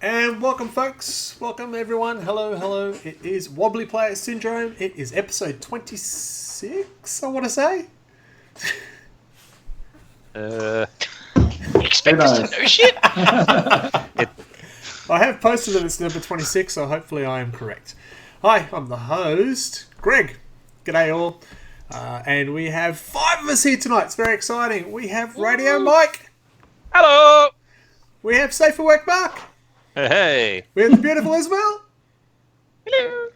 And welcome, folks. Welcome, everyone. Hello, hello. It is Wobbly Player Syndrome. It is episode 26, I want to say. Expect us to know shit? I have posted that it's number 26, so hopefully I am correct. Hi, I'm the host, Greg. G'day, all. And we have 5 of us here tonight. It's very exciting. We have Radio Mike. Hello! We have Safe for Work Mark. Hey! We have the beautiful Isabel. Hello.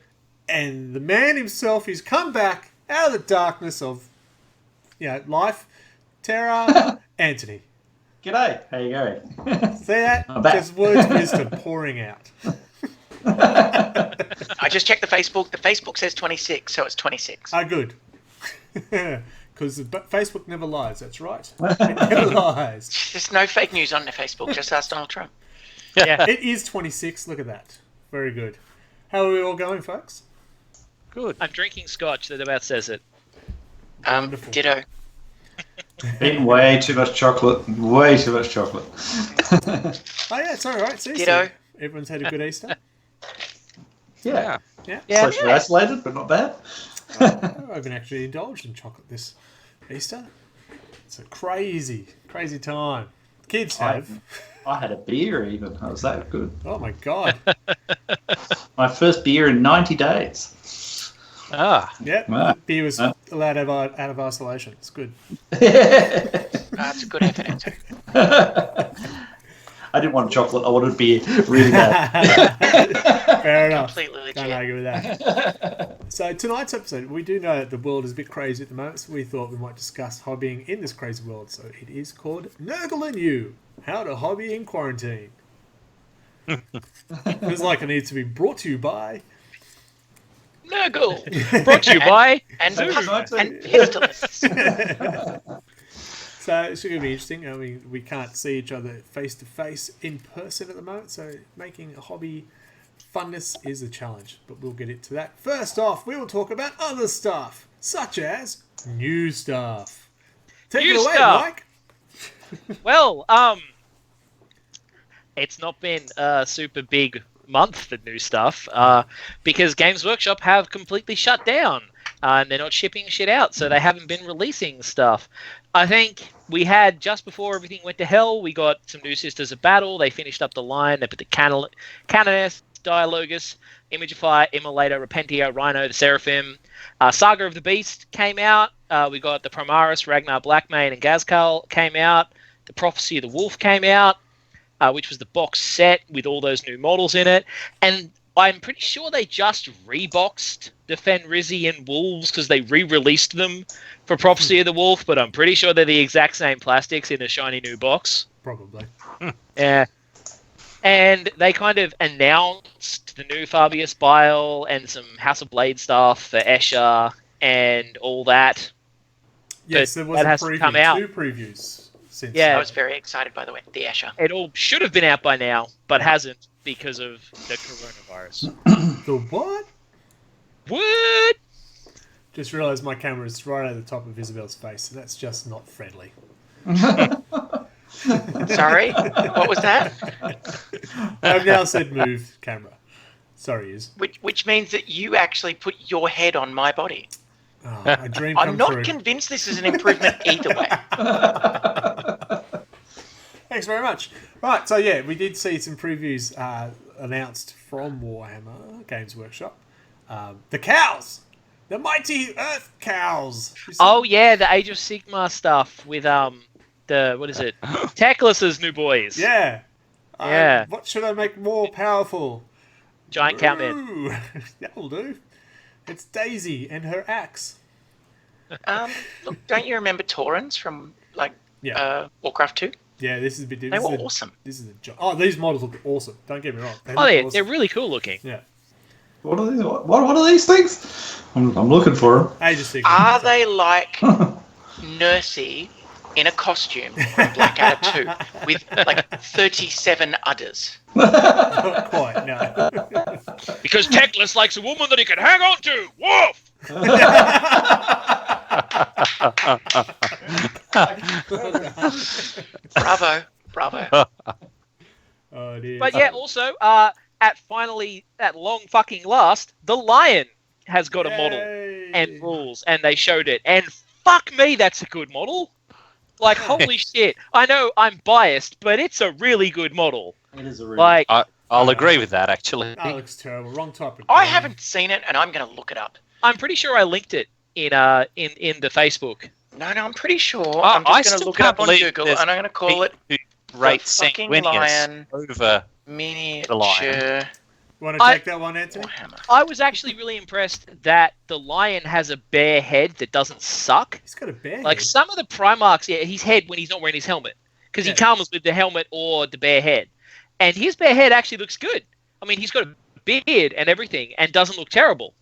And the man himself who's come back out of the darkness of, life, terror, Anthony. G'day, how you going? See that? I'm back. Just words of wisdom pouring out. I just checked the Facebook. The Facebook says 26, so it's 26. Good. Because Facebook never lies, that's right. It never lies. There's no fake news on the Facebook. Just ask Donald Trump. Yeah. It is 26, look at that. Very good. How are we all going, folks? Good. I'm drinking scotch. That about says it. Wonderful. Ditto. Eating way too much chocolate. Way too much chocolate. Oh, yeah, it's all right. See, Ditto. everyone's had a good Easter. Yeah. Yeah. Socially isolated, but not bad. I've been actually indulged in chocolate this Easter. It's a crazy, crazy time. Kids have. I had a beer even. How was that good? Oh, my God. My first beer in 90 days. Ah. Yep, Wow. beer was allowed out of isolation. It's good. That's a good effort, Anthony. I didn't want chocolate. I wanted beer really bad. Fair enough. Completely legit. Can't argue with that. So tonight's episode, we do know that the world is a bit crazy at the moment, so we thought we might discuss hobbying in this crazy world. So it is called Nurgle and You, How to Hobby in Quarantine. Feels like it needs to be brought to you by... Nurgle. Brought to you by... And Nurgle. pistolists. So it's going to be interesting. I mean, we can't see each other face to face in person at the moment, so making a hobby funness is a challenge. But we'll get into that. First off, we will talk about other stuff, such as new stuff. Take New it away, stuff. Mike. Well, it's not been a super big month for new stuff because Games Workshop have completely shut down and they're not shipping shit out, so they haven't been releasing stuff. I think we had, just before everything went to hell, we got some new Sisters of Battle. They finished up the line. They put the Canoness, Dialogus, Imagify, Immolator, Repentia, Rhino, the Seraphim. Saga of the Beast came out. We got the Primaris, Ragnar Blackmane, and Gazkal came out. The Prophecy of the Wolf came out, which was the box set with all those new models in it. And I'm pretty sure they just reboxed the Fenrizzi and Wolves because they re-released them for Prophecy of the Wolf, but I'm pretty sure they're the exact same plastics in a shiny new box. Probably. Yeah. And they kind of announced the new Fabius Bile and some House of Blade stuff for Escher and all that. Yes, But there was that a has to preview. come out. 2 previews since. Yeah. I was very excited, by the way. The Escher. It all should have been out by now, but hasn't because of the coronavirus. The what? What? Just realised my camera is right over the top of Isabel's face, and that's just not friendly. Sorry? What was that? I've now said move camera. Sorry, Iz. Which means that you actually put your head on my body. Oh, a dream I'm come not true. convinced this is an improvement either way. Thanks very much. Right, so yeah, we did see some previews announced from Warhammer Games Workshop. The cows! The mighty Earth cows! Oh yeah, the Age of Sigmar stuff with what is it? Teclis's new boys. Yeah. Yeah. What should I make more powerful? Giant cowmen. Ooh, that'll do. It's Daisy and her axe. Look, don't you remember Taurens from Yeah. Warcraft 2? Yeah, this is a bit They different. were awesome. This is these models look awesome. Don't get me wrong. They Oh look yeah, awesome. they're really cool looking. Yeah. What are these? What are these things? I'm looking for them. Age of Sigmar. Are they like Nursey in a costume from Blackadder 2 with like 37 udders? Not quite, no. Because Teclis likes a woman that he can hang on to. Woof! Bravo. Oh is. But yeah, also, at long fucking last, the Lion has got a model and rules, and they showed it. And fuck me, that's a good model. Like, holy shit. I know I'm biased, but it's a really good model. It is a really Like, I'll agree with that, actually. That looks terrible. Wrong type of I game. haven't seen it, and I'm going to look it up. I'm pretty sure I linked it in the Facebook. No, I'm pretty sure. I'm just going to look it up on Google, and I'm going to call it Rate fucking Sanguinius Lion over miniature. Want to take that one, Anthony? Warhammer. I was actually really impressed that the Lion has a bare head that doesn't suck. He's got a bear. Like, some of the Primarchs, his head when he's not wearing his helmet. Because he comes with the helmet or the bare head. And his bare head actually looks good. I mean, he's got a beard and everything and doesn't look terrible.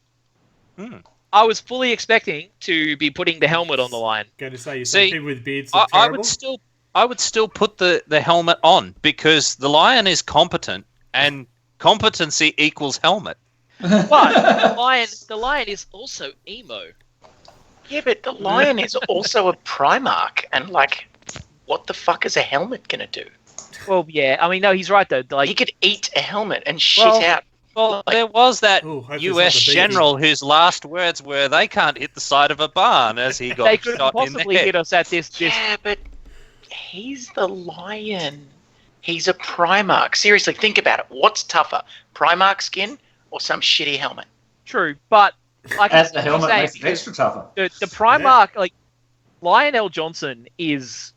I was fully expecting to be putting the helmet on the Lion. Going to say, you say people with beards I are terrible? I would still put the helmet on because the Lion is competent and competency equals helmet. But the Lion is also emo. Yeah, but the Lion is also a Primarch, and like, what the fuck is a helmet gonna do? Well, yeah. I mean, no, he's right though. Like, He could eat a helmet and shit out. Well, there was that Ooh, hope US it's not the beak. general whose last words were, "They can't hit the side of a barn," as he got they couldn't shot in possibly the head. hit us at this. Yeah, but he's the Lion. He's a Primarch. Seriously, think about it. What's tougher, Primarch skin or some shitty helmet? True, but I can As the helmet say makes it because extra tougher. the Primarch, like Lionel Johnson, he's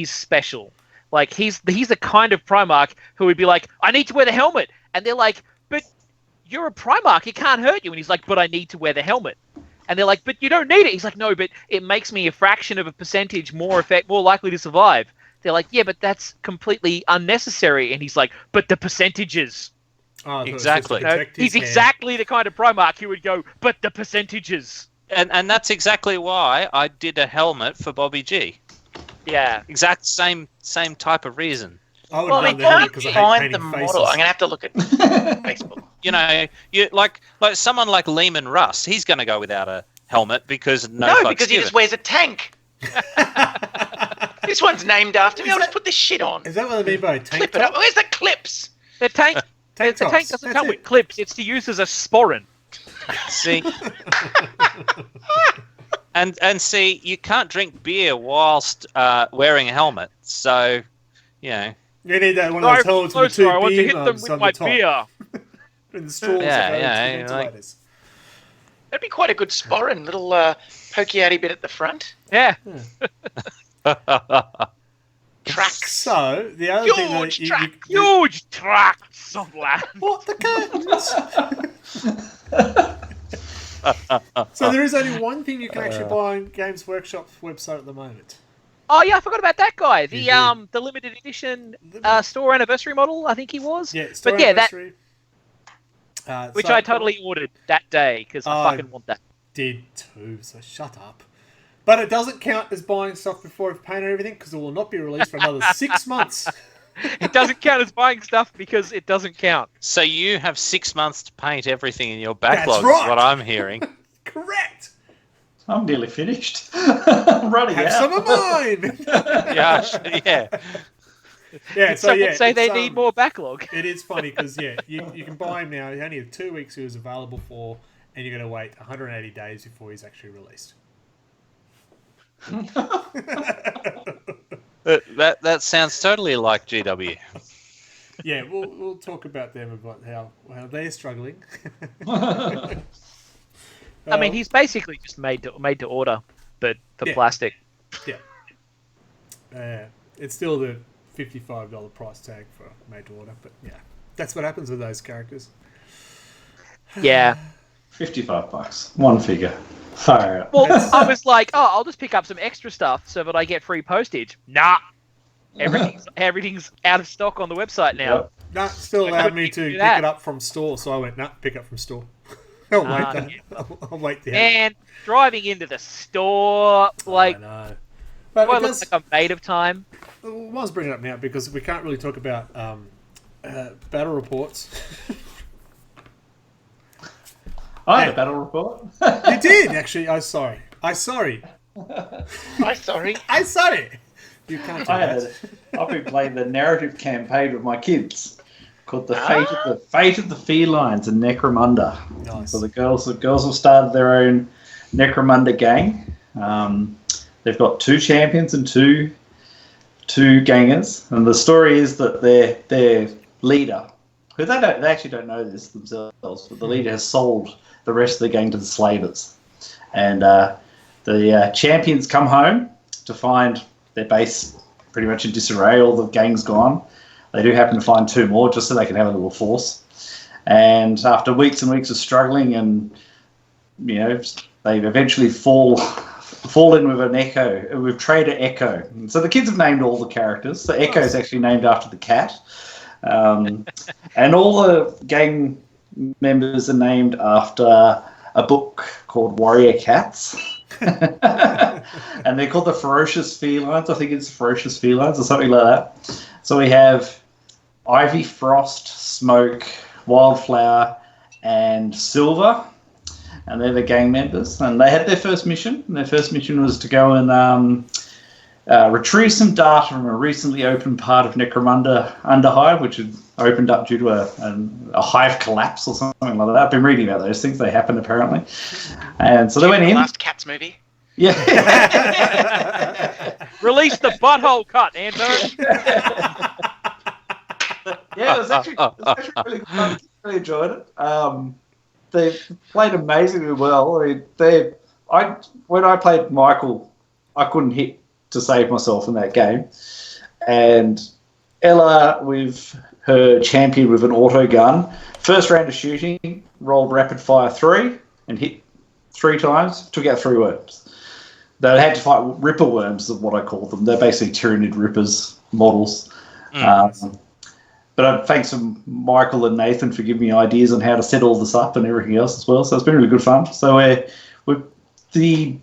special. Like he's the kind of Primarch who would be like, I need to wear the helmet, and they're like, but you're a Primarch, it can't hurt you, and he's like, but I need to wear the helmet, and they're like, but you don't need it. He's like, no, but it makes me a fraction of a percentage more likely to survive. They're like, yeah, but that's completely unnecessary, and he's like, but the percentages. Oh, I thought it was Exactly. just to protect his He's hand. exactly the kind of Primarch who would go, but the percentages. And that's exactly why I did a helmet for Bobby G. Yeah. Exact same type of reason. I would Well, I run the helmet can't because I hate find the painting model. faces. I'm gonna have to look at Facebook. You know, you like someone like Lehman Russ. He's going to go without a helmet because no fucks because he given. just wears a tank. This one's named after me. I'll just put this shit on. Is that what they mean by tank Clip it up. top? Where's the clips? The tank, Tank the tank tops, doesn't that's come it. with clips. It's to use as a sporran. See, and see, you can't drink beer whilst wearing a helmet. So, you know, You need that one of those helmets with the two I want to beer hit them mugs with on my the top. beer. And the straws Yeah, that go yeah, into the like- ventilators. That'd be quite a good sporran. Little pokey outy bit at the front. Yeah. Tracks. So, the other thing that Huge track. Huge tracts of land. What the curtains? So there is only one thing you can actually buy on Games Workshop's website at the moment. Oh yeah, I forgot about that guy. You did. The limited edition store anniversary model, I think he was. Yeah, but yeah, that which so I totally ordered that day because I fucking want that. did too. So shut up. But it doesn't count as buying stuff before I've painted everything because it will not be released for another 6 months. It doesn't count as buying stuff because it doesn't count. so you have 6 months to paint everything in your backlog. right. Is what I'm hearing. Correct. I'm nearly finished. I'm running Have out. some of mine. Yeah. Yeah, so Someone yeah, say they it's, need more backlog. It is funny because you can buy him now. You only have 2 weeks he was available for, and you're going to wait 180 days before he's actually released. That sounds totally like GW. Yeah, we'll talk about them about how they're struggling. I mean, he's basically just made to order, but for Yeah. plastic. It's still the $55 price tag for made to order, but yeah, that's what happens with those characters. Yeah. $55. One figure. Fire out. Well, I was like, oh, I'll just pick up some extra stuff so that I get free postage. Nah. Everything's out of stock on the website now. Yep. No, still allowed me to do pick that. it up from store, so I went, nah, pick up from store. I'll wait Ah, that. yeah. I'll wait there. And driving into the store, like, I know. But do I it look does, like I'm made of time? I was bringing it up now because we can't really talk about battle reports. I had a battle report. You did, actually. I'm sorry. I'm sorry. I'm sorry. I'm sorry. You can't do I that. I've been playing the narrative campaign with my kids. called the Fate of the Felines in Necromunda. Nice. So the girls have started their own Necromunda gang. They've got 2 champions and two gangers, and the story is that their leader, who they actually don't know this themselves, but the leader has sold the rest of the gang to the slavers, and the champions come home to find their base pretty much in disarray. All the gang's gone. They do happen to find 2 more just so they can have a little force. And after weeks and weeks of struggling, and they eventually fall in with an Echo, with Trader Echo. And so the kids have named all the characters. So Echo is actually named after the cat, and all the gang members are named after a book called Warrior Cats. And they're called the Ferocious Felines. I think it's Ferocious Felines or something like that. So we have Ivy, Frost, Smoke, Wildflower, and Silver, and they're the gang members. And they had their first mission. And their first mission was to go and retrieve some data from a recently opened part of Necromunda Underhive, which had opened up due to a hive collapse or something like that. I've been reading about those things. They happened apparently. And so they went in. Last Cats movie. Yeah. Release the butthole cut, Anto. Yeah, it was actually really good fun. Really enjoyed it. They played amazingly well. I mean, when I played Michael, I couldn't hit to save myself in that game, and Ella with her champion with an auto gun. First round of shooting, rolled rapid fire 3 and hit 3 times. Took out 3 worms. They had to fight Ripper worms, is what I call them. They're basically Tyranid Rippers models. But thanks to Michael and Nathan for giving me ideas on how to set all this up and everything else as well. So it's been really good fun. So the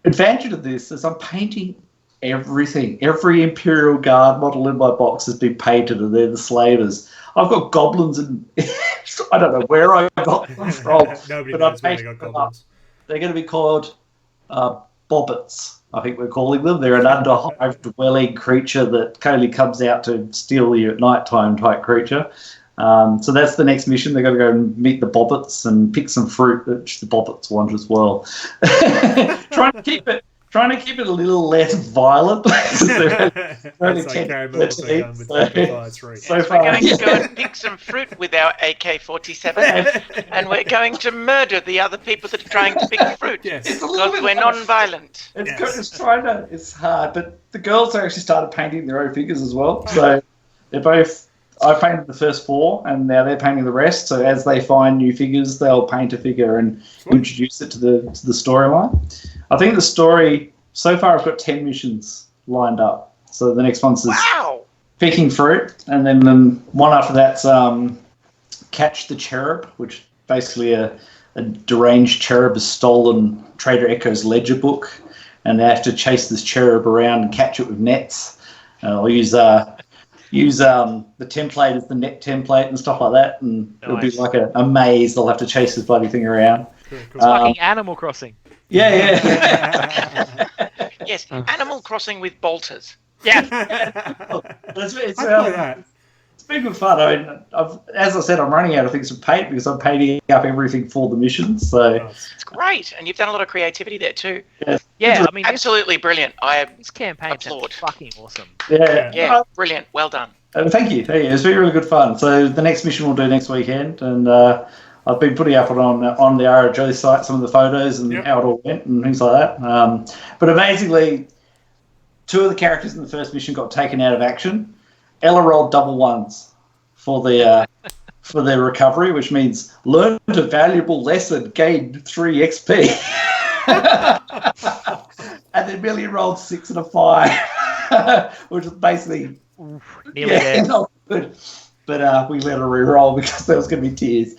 advantage of this is I'm painting everything. Every Imperial Guard model in my box has been painted, and they're the slavers. I've got goblins, and I don't know where I got them from. Nobody but knows where they got goblins. They're going to be called bobbits, I think we're calling them. They're an underhive dwelling creature that only comes out to steal you at night time type creature. So that's the next mission. They're going to go and meet the bobbits and pick some fruit, which the bobbits want as well. Trying to keep it a little less violent. Only 10 so far. We're going to go and pick some fruit with our AK-47, and we're going to murder the other people that are trying to pick fruit. Yes. Because we're non-violent. It's hard, but the girls have actually started painting their own figures as well. So they're both. I painted the first 4, and now they're painting the rest. So as they find new figures, they'll paint a figure and introduce it to the storyline. I think the story, so far I've got 10 missions lined up. So the next one's picking fruit, and then one after that's Catch the Cherub, which basically a deranged cherub has stolen Trader Echo's ledger book, and they have to chase this cherub around and catch it with nets. I'll use the template as the net template and stuff like that, and it'll be like a maze. They'll have to chase this bloody thing around. It's fucking Animal Crossing. Yeah. Yes, Animal Crossing with bolters. Yeah. It's been good fun. I mean, as I said, I'm running out of things to paint because I'm painting up everything for the missions. So it's great, and you've done a lot of creativity there too. Yeah, I mean, absolutely brilliant. This campaign's fucking awesome. Yeah, brilliant. Well done. Thank you. It's been really good fun. So the next mission we'll do next weekend, and I've been putting up on the ROG site some of the photos and how it all went and things like that. But amazingly, 2 of the characters in the first mission got taken out of action. Ella rolled double 1s for their recovery, which means learned a valuable lesson, gained 3 XP. And then Millie rolled 6 and a 5, which is basically nearly there. Not good. But we let her re-roll because there was going to be tears.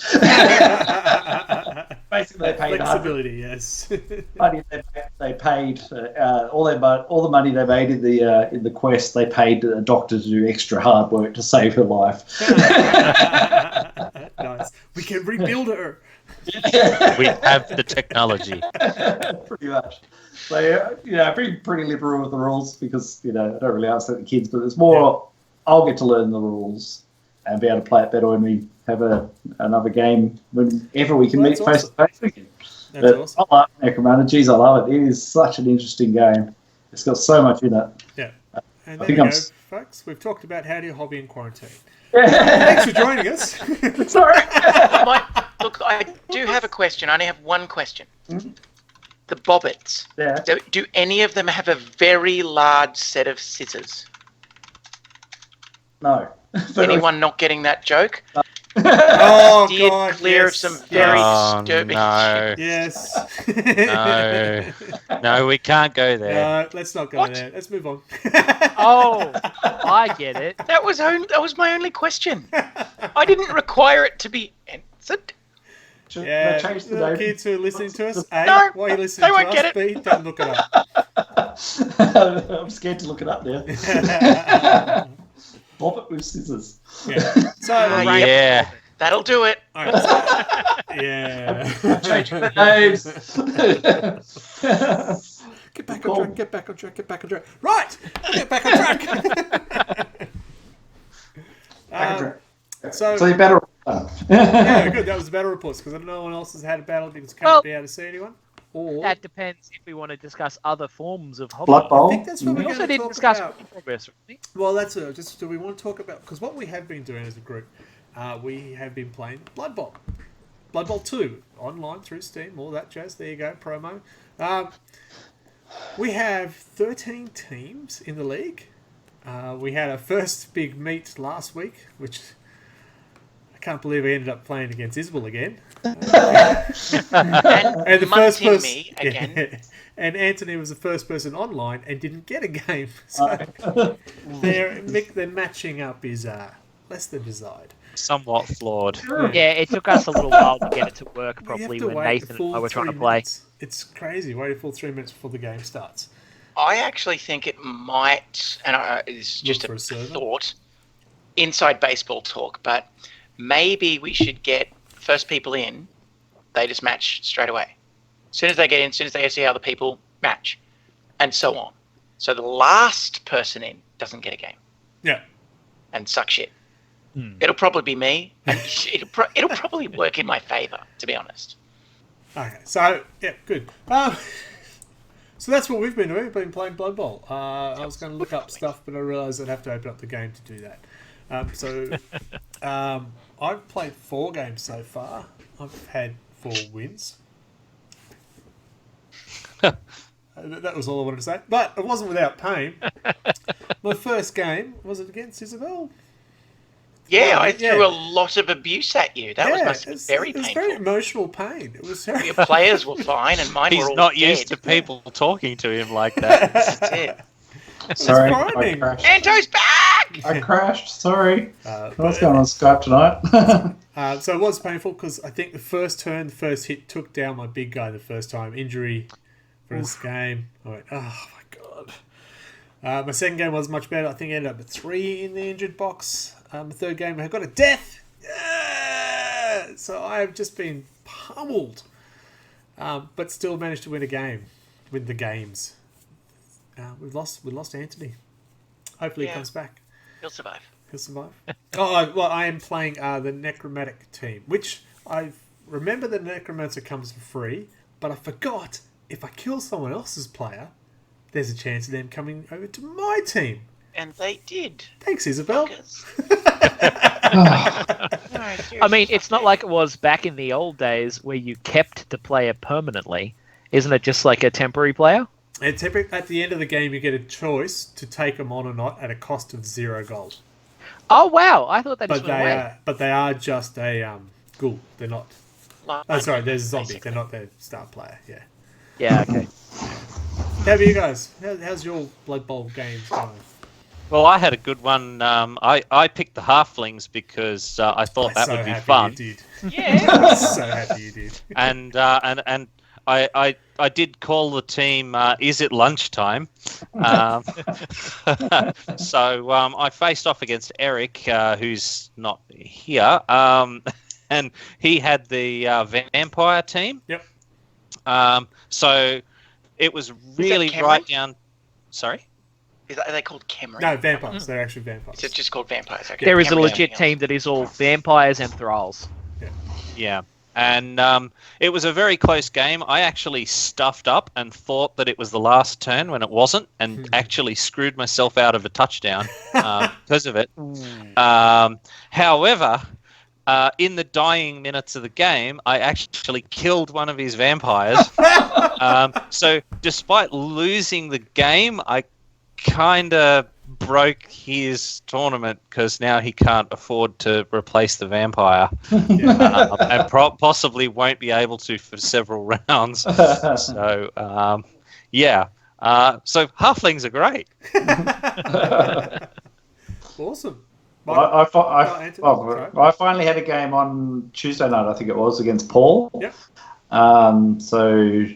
Basically, they paid flexibility. Yes. They paid all the money they made in the quest. They paid a doctor to do extra hard work to save her life. Nice. We can rebuild her. We have the technology. Pretty much. So I've been pretty liberal with the rules because I don't really upset the kids, but there's more. I'll get to learn the rules. and be able to play it better when we have another game whenever we can meet face to face again. That's awesome. I love Necromunda. Geez, I love it. It is such an interesting game. It's got so much in it. Yeah. And I there think we go, folks. We've talked about how to do hobby in quarantine. Yeah. Thanks for joining us. Sorry. Look, I do have a question. I only have one question. Mm-hmm. The bobbits. Yeah. Do any of them have a very large set of scissors? No. Anyone not getting that joke? Oh, Steered God. clear of some very disturbing no. shit. Yes. No, we can't go there. No, let's not go What? there. Let's move on. Oh, I get it. That was my only question. I didn't require it to be answered. Yeah, Change the little name. kids who are listening to us, A, No, why are you listening they to won't us? get it. B, don't look it up. I'm scared to look it up now. Bobbit with scissors. Yeah. So, Yeah. That'll do it. all right, so- yeah. Changing the names. Get back on track, get back on track, get back on track. Right! Get back on track. So you better. Yeah, good. That was battle reports because no one else has had a battle because can't be able to see anyone. Or That depends if we want to discuss other forms of hobby. Blood I Bowl. think that's what We we're also going to didn't talk discuss about. work in progress, really. Well, that's just. Do we want to talk about because what we have been doing as a group, we have been playing Blood Bowl, Blood Bowl 2 online through Steam, all that jazz. There you go, promo. We have 13 teams in the league. We had our first big meet last week, which I can't believe we ended up playing against Isabel again. And And the first munting person, me again. and Anthony was the first person online and didn't get a game. So their matching up is less than desired. Somewhat flawed. Yeah, it took us a little while to get it to work We have properly to when wait Nathan a and full I were trying to 3 play. minutes. It's crazy. Wait a full 3 minutes before the game starts. I actually think it might, and it's just for a a server. thought, inside baseball talk, but maybe we should get first people in, they just match straight away. As soon as they get in, as soon as they see how the people match, and so on. So the last person in doesn't get a game Yeah. and suck shit. It'll probably be me, and it'll probably work in my favour, to be honest. Okay. So yeah, good. So that's what we've been doing. We've been playing Blood Bowl. I was going to look up stuff, but I realised I'd have to open up the game to do that. I've played 4 games so far. I've had 4 wins. That was all I wanted to say. But it wasn't without pain. My first game, was it against Isabel? Yeah, I Yeah. threw a lot of abuse at you. That must have been very it was painful. very emotional pain. It was Your players were fine, and mine were He's all not dead. used to people talking to him like that. That's it. Sorry, I frightening. crashed. Anto's back! I crashed. Sorry. But What's going on Skype tonight? so it was painful because I think the first first hit took down my big guy the first time. Injury for his game. I went, oh my god. My second game was much better. I think I ended up at 3 in the injured box. The third game I got a death. Yeah! So I have just been pummeled. But still managed to win the games. We lost Anthony. Hopefully he comes back. He'll survive. He'll survive. I am playing the Necromantic team, which I remember the Necromancer comes for free, but I forgot if I kill someone else's player, there's a chance of them coming over to my team. And they did. Thanks, Isabel. I mean, it's not like it was back in the old days where you kept the player permanently. Isn't it just like a temporary player? And at the end of the game, you get a choice to take them on or not at a cost of 0 gold. Oh, wow. I thought that just But went away. they are just a ghoul. They're not. Oh, sorry. There's a zombie. They're not their star player. Yeah. Yeah, okay. How about you guys? How's your Blood Bowl games going? Well, I had a good one. I picked the halflings because I thought that would be fun. You did. Yeah. I'm so happy you did. And I did call the team. Is it lunchtime? So I faced off against Eric, who's not here, and he had the vampire team. Yep. So it was really Cameron? right down. Sorry. Are they called Khemri? No, vampires. They're actually vampires. It's just called vampires. Okay. There is a Khemri legit something team that is all vampires and thralls. Yeah. And it was a very close game. I actually stuffed up and thought that it was the last turn when it wasn't, and actually screwed myself out of a touchdown because of it. However, in the dying minutes of the game, I actually killed one of his vampires. So despite losing the game, I kind of broke his tournament because now he can't afford to replace the vampire, and possibly won't be able to for several rounds. So so halflings are great. Awesome. I finally had a game on Tuesday night, I think it was, against Paul. Yep. So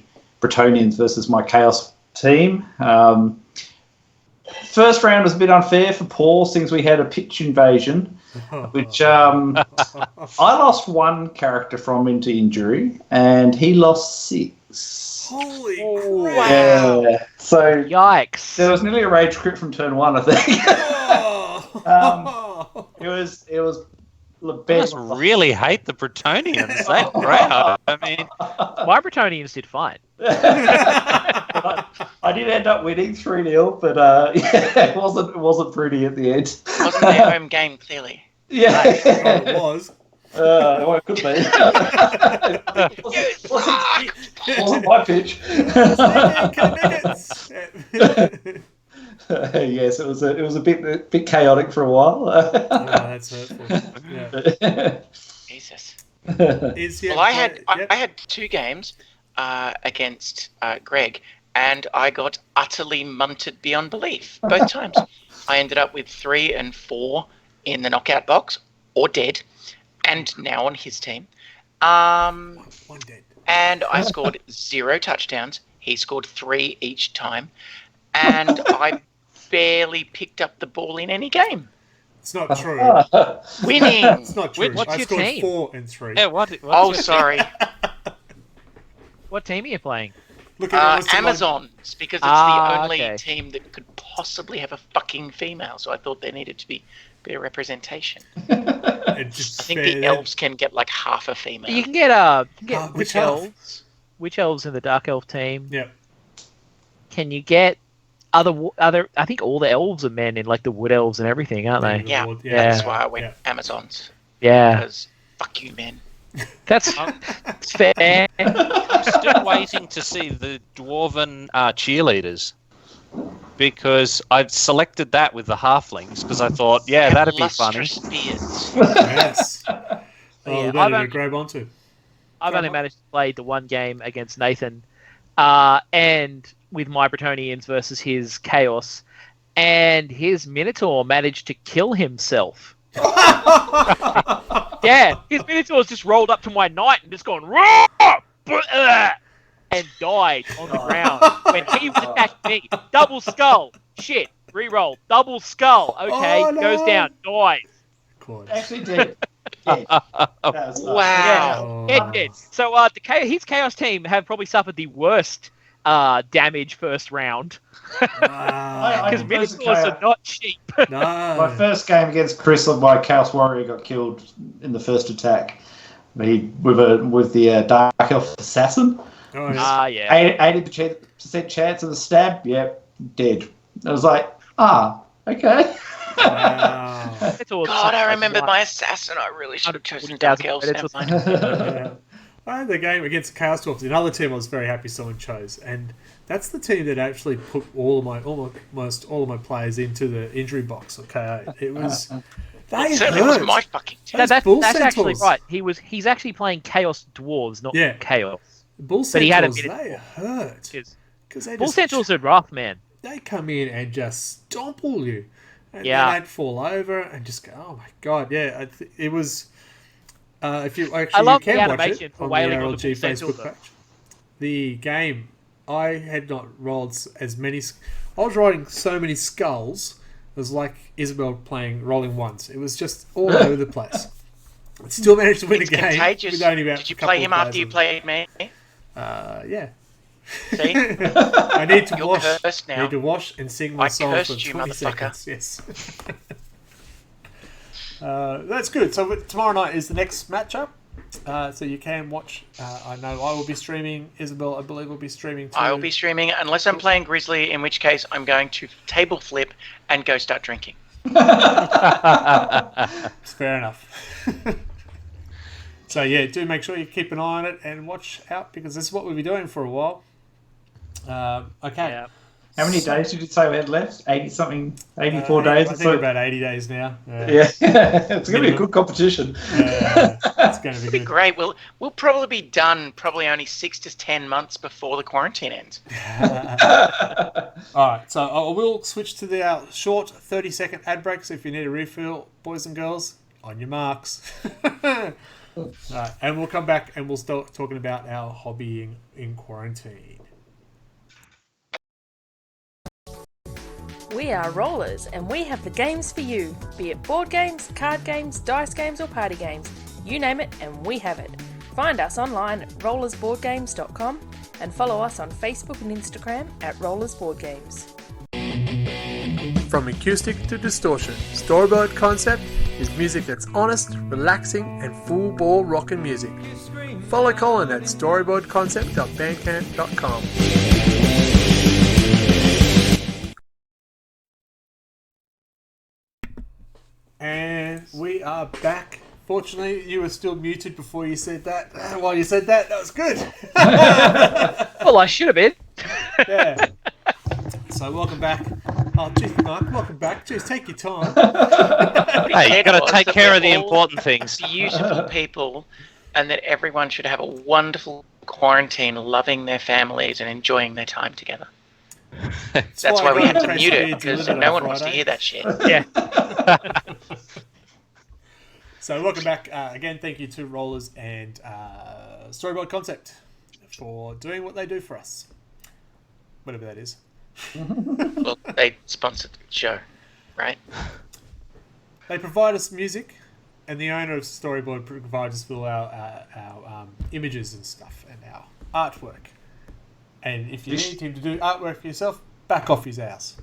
Bretonians versus my Chaos team. First round was a bit unfair for Paul since we had a pitch invasion, which I lost one character from into injury, and he lost 6. Holy Wow. crap! Yeah. So Yikes! there was nearly a rage crit from turn 1, I think. Oh. It was I must really hate the Bretonians. That crowd. I mean, My Bretonians did fine. I did end up winning 3-0, but it wasn't pretty at the end. It wasn't their home game, clearly. Yeah, Oh, it was. well, it could be. It wasn't my pitch. Yes, it was a bit chaotic for a while. Oh, that's hurtful. Yeah. Jesus. Well, I had 2 games against Greg, and I got utterly munted beyond belief both times. I ended up with 3 and 4 in the knockout box, or dead, and now on his team. one dead. And I scored 0 touchdowns. He scored 3 each time, and I barely picked up the ball in any game. It's not true. Winning. It's not true. What's I your scored team? 4 and 3. yeah. What's Oh, your- sorry. What team are you playing? Look at Amazons, because it's the only team that could possibly have a fucking female. So I thought there needed to be a bit of representation. I think the elves can get like half a female. You can get which witch elf? elves. Witch elves in the dark elf team. Yeah. Can you get other? I think all the elves are men in like the wood elves and everything, aren't they? Yeah, Yeah. that's why I went Amazons. Yeah, Because fuck you, men. that's fair. I'm still waiting to see the dwarven cheerleaders, because I've selected that with the halflings because I thought, that'd be funny. Lustrous beards. Yes. Oh, Yeah, that to grab onto. I've only managed to play the one game against Nathan, and with my Bretonians versus his Chaos, and his Minotaur managed to kill himself. Yeah, his Minotaur's just rolled up to my knight and just gone "Roar!" and died on the ground when he was attacking me. Double skull. Shit. Reroll. Double skull. Okay, Oh, no. goes down. Dies. Quad. Actually did. That was Wow. Yeah, it did. So his Chaos team have probably suffered the worst damage first round. Wow. Because Minotaurs are not cheap. My No. first game against Chris, my Chaos Warrior got killed in the first attack. With the Dark Elf Assassin. Oh, yeah. Yeah. 80% chance of the stab. Yep, dead. I was like, okay. Wow. God, I remember my assassin. I really should have chosen Dark Elves. Never mind. Yeah. I had the game against Chaos Dwarfs. Another team I was very happy someone chose, and that's the team that actually put almost all of my players into the injury box. Okay, it was they It certainly hurt. wasn't my fucking team. No, Bull that's actually Centaurs. right. He's actually playing Chaos Dwarves, not Yeah. Chaos. Bull But he had a Centaurs, minute. they hurt because Bull Centaurs are rough, man. they come in and just stomple you, and Yeah. then they'd fall over and just go, oh my god, yeah, it was. If you actually I love you the can watch animation it for on the wailing on the RLG Bull Centaurs, Facebook page. The game, I had not rolled as many. I was rolling so many skulls. It was like Isabel playing rolling ones. It was just all over the place. I still managed to win It's a game contagious. with only about Did you a couple play him of after you players played me? yeah, See? I need to You're wash. cursed now. Need to wash and sing my I song for cursed you, 20 motherfucker. seconds. Yes. That's good. So tomorrow night is the next matchup. So you can watch. I know I will be streaming. Isabel, I believe, will be streaming too. I will be streaming unless I'm playing Grizzly, in which case I'm going to table flip and go start drinking. It's fair enough. So yeah, do make sure you keep an eye on it and watch out because this is what we'll be doing for a while. Okay. Yeah. How many days did you say we had left? 80-something, 84 days I or think so? about 80 days now. Yeah, it's going to be a good competition. It's going to be It'll be good. great. We'll probably be done probably only 6 to 10 months before the quarantine ends. All right, so I will switch to the short 30-second ad break. So if you need a refill, boys and girls, on your marks. All right, and we'll come back and we'll start talking about our hobbying in quarantine. We are Rollers, and we have the games for you. Be it board games, card games, dice games, or party games. You name it, and we have it. Find us online at rollersboardgames.com and follow us on Facebook and Instagram at rollersboardgames. From acoustic to distortion, Storyboard Concept is music that's honest, relaxing, and full ball rockin' music. Follow Colin at storyboardconcept.bandcamp.com. And we are back. Fortunately, you were still muted before you said that. While you said that, that was good. Well, I should have been. Yeah. So welcome back. Oh, geez, Mark, welcome back. Jeez, take your time. Hey, you got to take care of the important things. Beautiful people, and that everyone should have a wonderful quarantine, loving their families and enjoying their time together. That's why we had to mute it, because no one wants to hear that shit. Yeah. So welcome back. Again, thank you to Rollers and Storyboard Concept for doing what they do for us. Whatever that is. Well, they sponsored the show, right? They provide us music, and the owner of Storyboard provides us with our images and stuff and our artwork. And if you need him to do artwork for yourself, back off his ass.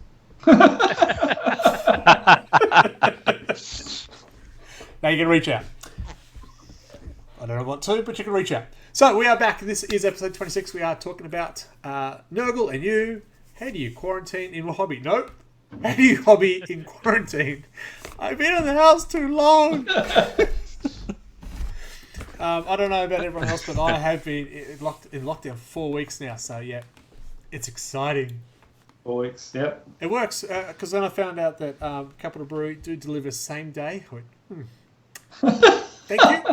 Now you can reach out. I don't want to, but you can reach out. So we are back. This is episode 26. We are talking about Nurgle and You. How do you quarantine in a hobby? Nope. How do you hobby in quarantine? I've been in the house too long. I don't know about everyone else, but I have been in lockdown for 4 weeks now. So yeah, it's exciting. 4 weeks, yep. It works because then I found out that Capital Brewery do deliver same day. I went, thank you.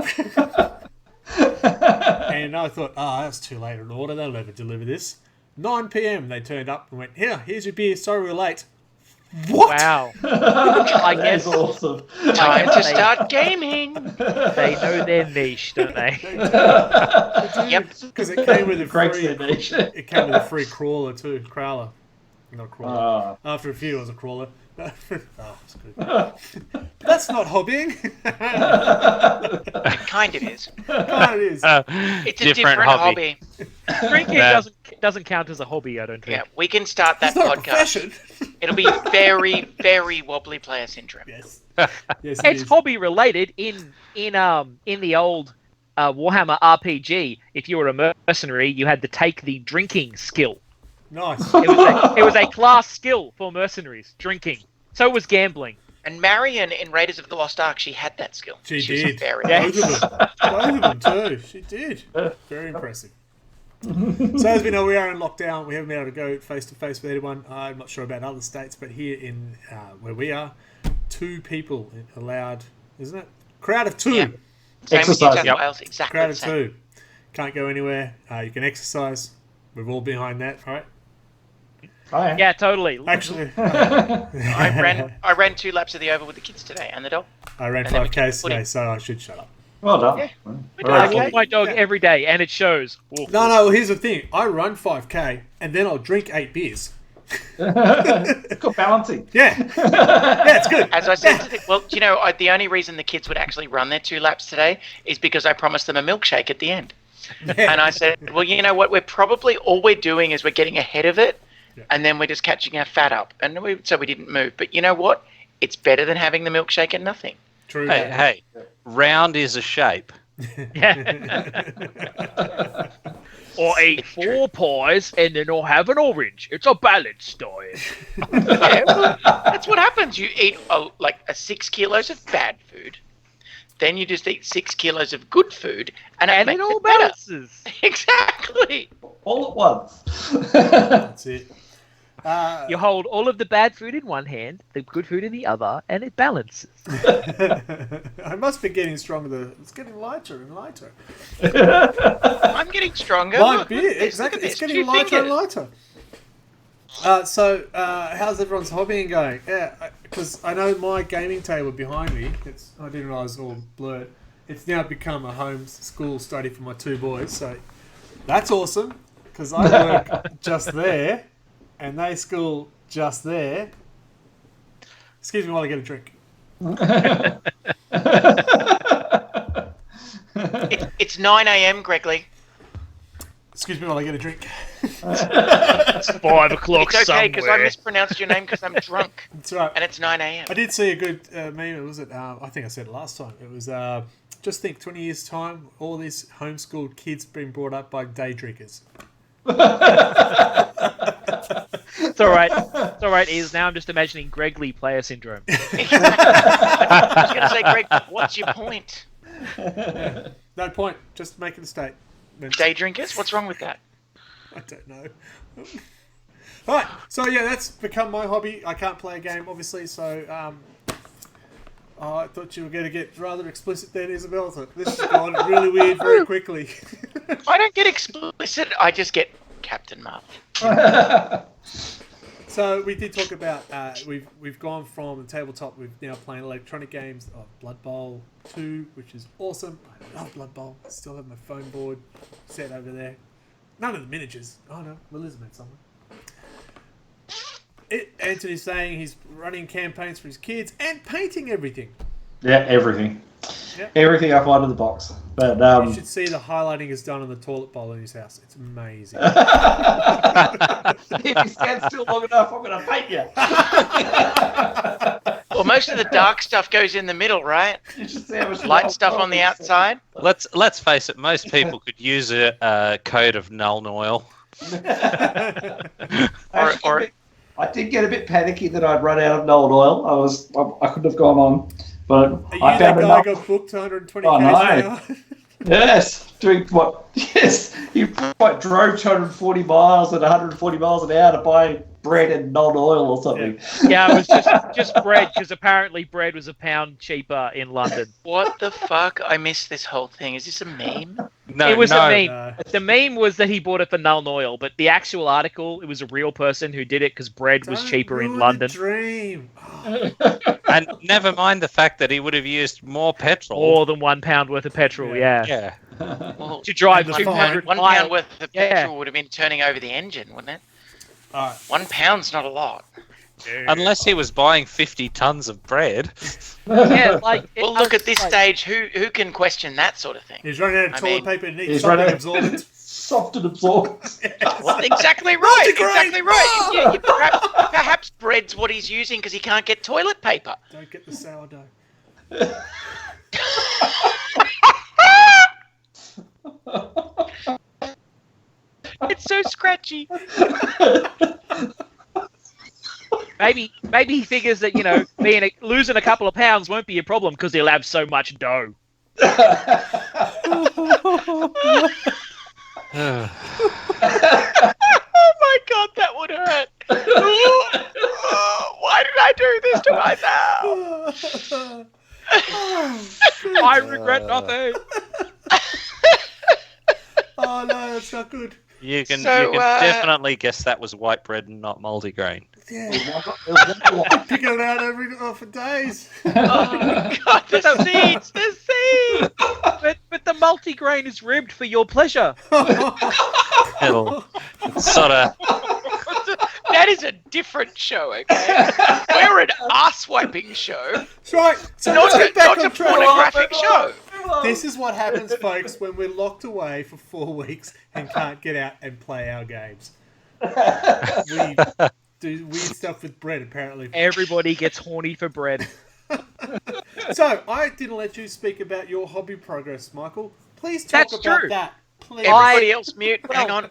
And I thought, that's too late an order. They'll never deliver this. 9 p.m. they turned up and went, here's your beer. Sorry we're late. What? Wow. I guess That's awesome. Time to start gaming. they know their niche, don't they? Yep. Because it came with a Breaks free. their niche. It came with a free crawler too. Crowler. Not crawler. After a few, it was a crawler. It's good. But that's not hobbying. It kind of is. Oh, it is. It's a different hobby. Drinking doesn't count as a hobby, I don't think. Yeah, we can start that It's not a podcast. profession. It'll be very, very Wobbly Player Syndrome. Yes. Yes, it It's is. hobby related in the old Warhammer RPG. If you were a mercenary, you had to take the drinking skill. Nice. It was a class skill for mercenaries, drinking. So was gambling. And Marion in Raiders of the Lost Ark, she had that skill. She was did. very Yeah. Both of them too. She did. Very impressive. So as we know, we are in lockdown. We haven't been able to go face to face with anyone. I'm not sure about other states, but here in where we are, 2 people allowed, isn't it? Crowd of 2. Yeah. Same with New Exercise, South yep. Wales, exactly Crowd the of same. 2. Can't go anywhere. You can exercise. We're all behind that, right? Oh, yeah. Yeah, totally. Actually, I ran 2 laps of the oval with the kids today and the dog. I ran And then we 5Ks put it- today, so I should shut up. Well done. Yeah. I Okay. walk my dog every day, and it shows. Woof. No, well, here's the thing. I run 5K, and then I'll drink 8 beers. It's got balancing. Yeah. Yeah, it's good. As I said to the only reason the kids would actually run their 2 laps today is because I promised them a milkshake at the end. And I said, well, you know what? All we're doing is we're getting ahead of it, and then we're just catching our fat up. And so we didn't move. But you know what? It's better than having the milkshake and nothing. True. Hey, round is a shape. Or eat 4 pies and then I'll have an orange. It's a balanced diet. Yeah, well, that's what happens. You eat 6 kilos of bad food, then you just eat 6 kilos of good food, and it makes it better. Balances. Exactly. All at once. That's it. You hold all of the bad food in one hand, the good food in the other, and it balances. I must be getting stronger. It's getting lighter and lighter. I'm getting stronger. My Look, beard, look exactly. at It's this, getting 2 lighter and fingers. lighter. So, how's everyone's hobbying going? Yeah, because I know my gaming table behind me, I didn't realise it was all blurred. It's now become a home school study for my 2 boys, so that's awesome, because I work just there, and they school just there. Excuse me while I get a drink. It's 9 a.m., Gregley. Excuse me while I get a drink. It's 5 o'clock It's okay, because I somewhere. mispronounced your name because I'm drunk, That's right. and it's 9 a.m. I did see a good meme. Was it? I think I said it last time. It was just think 20 years time, all these homeschooled kids being brought up by day drinkers. It's all right. It's all right. Is now I'm just imagining Wobbly Player Syndrome. I was going to say, Greg, what's your point? No point. Just making a statement. Day drinkers? What's wrong with that? I don't know. All right. So yeah, that's become my hobby. I can't play a game, obviously. So I thought you were going to get rather explicit then, Isabel. So this has gone really weird very quickly. I don't get explicit. I just get Captain Marvel. So we did talk about we've gone from the tabletop. We've now playing electronic games of Blood Bowl 2, which is awesome. I love Blood Bowl. I still have my phone board set over there. None of the miniatures. Oh no, Melissa's made somewhere. Anthony's saying he's running campaigns for his kids and painting everything. Yeah, everything. Yep. Everything I find in the box. But You should see the highlighting is done on the toilet bowl in his house. It's amazing. if you stand still long enough, I'm going to paint you. Well, most of the dark stuff goes in the middle, right? You should see how much Light stuff on the outside. Let's face it. Most people could use a coat of Null Oil. I did get a bit panicky that I'd run out of Nurgle oil. I couldn't have gone on, but Are you I that found guy enough. got booked 120 Oh, k's no. an hour? Yes, doing what? Yes, you drove 240 miles at 140 miles an hour to buy bread and non-oil or something. Yeah, it was just bread, because apparently bread was £1 cheaper in London. What the fuck? I missed this whole thing. Is this a meme? No, It was no. a meme. No. The meme was that he bought it for Null Oil, but the actual article, it was a real person who did it because bread was Don't cheaper in ruin London. the dream. And never mind the fact that he would have used more petrol. More than £1 worth of petrol, yeah. Yeah. Well, To drive And the 200 £1 miles. worth of Yeah. petrol would have been turning over the engine, wouldn't it? All right. £1's not a lot. Unless he was buying 50 tons of bread. Yeah, like... Well, look at this stage. Who can question that sort of thing? He's running out of I toilet mean, paper and needs he's something running- absorbent. Soft and absorbent. Well, exactly right. Multigrain! Exactly right. Yeah, perhaps bread's what he's using because he can't get toilet paper. Don't get the sourdough. It's so scratchy. Maybe he figures that, losing a couple of pounds won't be a problem because he'll have so much dough. Oh my god, that would hurt. Why did I do this to myself? I regret nothing. Oh no, that's not good. You can So, definitely guess that was white bread and not multigrain. Yeah, picking it out for days. Oh god, the seeds, the seeds. But the multigrain is ribbed for your pleasure. It'll sort of. That is a different show, okay? We're an ass-wiping show, That's right. So not let's get back a on track. pornographic show. This is what happens, folks, when we're locked away for 4 weeks and can't get out and play our games. We do weird stuff with bread, apparently. Everybody gets horny for bread. So, I didn't let you speak about your hobby progress, Michael. Please talk That's about true. that. Please. Everybody else mute. Hang on.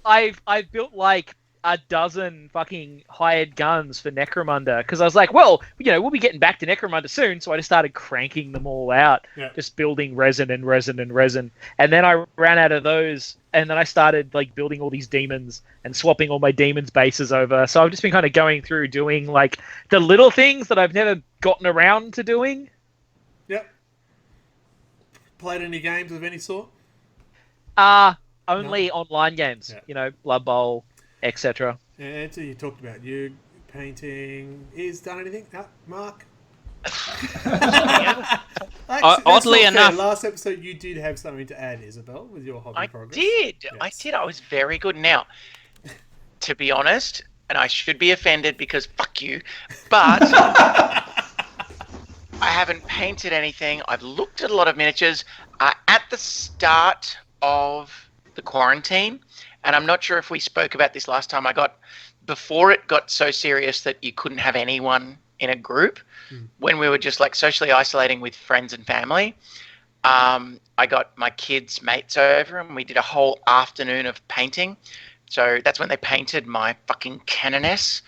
I've built like a dozen fucking hired guns for Necromunda because I was like, well, we'll be getting back to Necromunda soon, so I just started cranking them all out, just building resin, and then I ran out of those, and then I started like building all these demons and swapping all my demons bases over. So I've just been kind of going through doing like the little things that I've never gotten around to doing. Yep. Played any games of any sort? Only online games, Blood Bowl, etc. Yeah, Anthony, you talked about you painting. He's done anything? No, Mark? Oddly enough, last episode you did have something to add, Isabel, with your hobby progress. I did. I was very good. Now, to be honest, and I should be offended because fuck you, but I haven't painted anything. I've looked at a lot of miniatures at the start of the quarantine, and I'm not sure if we spoke about this last time. Before it got so serious that you couldn't have anyone in a group, when we were just like socially isolating with friends and family, I got my kids' mates over and we did a whole afternoon of painting. So that's when they painted my fucking canoness.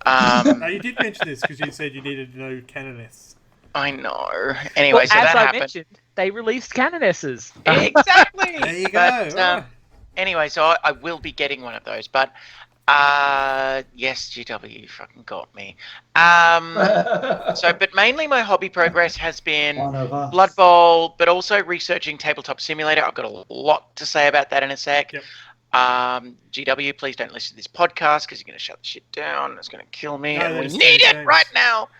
No, you did mention this because you said you needed to know canoness. I know. Anyway, so as that I happened. mentioned, they released canonesses. Exactly. There you go. Anyway, so I will be getting one of those. But yes, GW, you fucking got me. But mainly my hobby progress has been Blood Bowl, but also researching Tabletop Simulator. I've got a lot to say about that in a sec. Yep. GW, please don't listen to this podcast because you're going to shut the shit down. It's going to kill me, and we that's need it games. right now.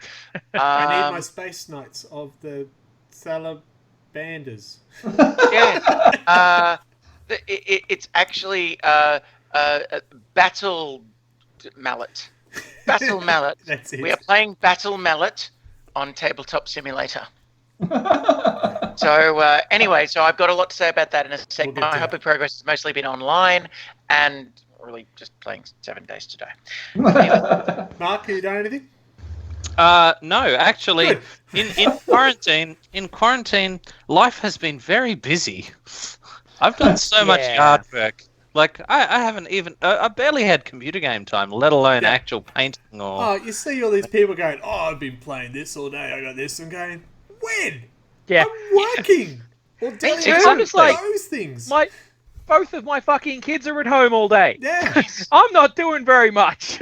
I need my Space Knights of the Salabanders. Yeah. It's actually a Battle Mallet. Battle Mallet. That's it. We are playing Battle Mallet on Tabletop Simulator. So anyway, so I've got a lot to say about that in a sec. We'll My hobby progress has mostly been online and really just playing 7 days today. Anyway. Mark, have you done anything? No, actually, in quarantine, life has been very busy. I've done so much yard work. Like, I haven't even... I barely had computer game time, let alone actual painting or... Oh, you see all these people going, I've been playing this all day, I got this, and going, when? Yeah. I'm working! Or doing I'm just like, those things. Both of my fucking kids are at home all day. Yeah. I'm not doing very much.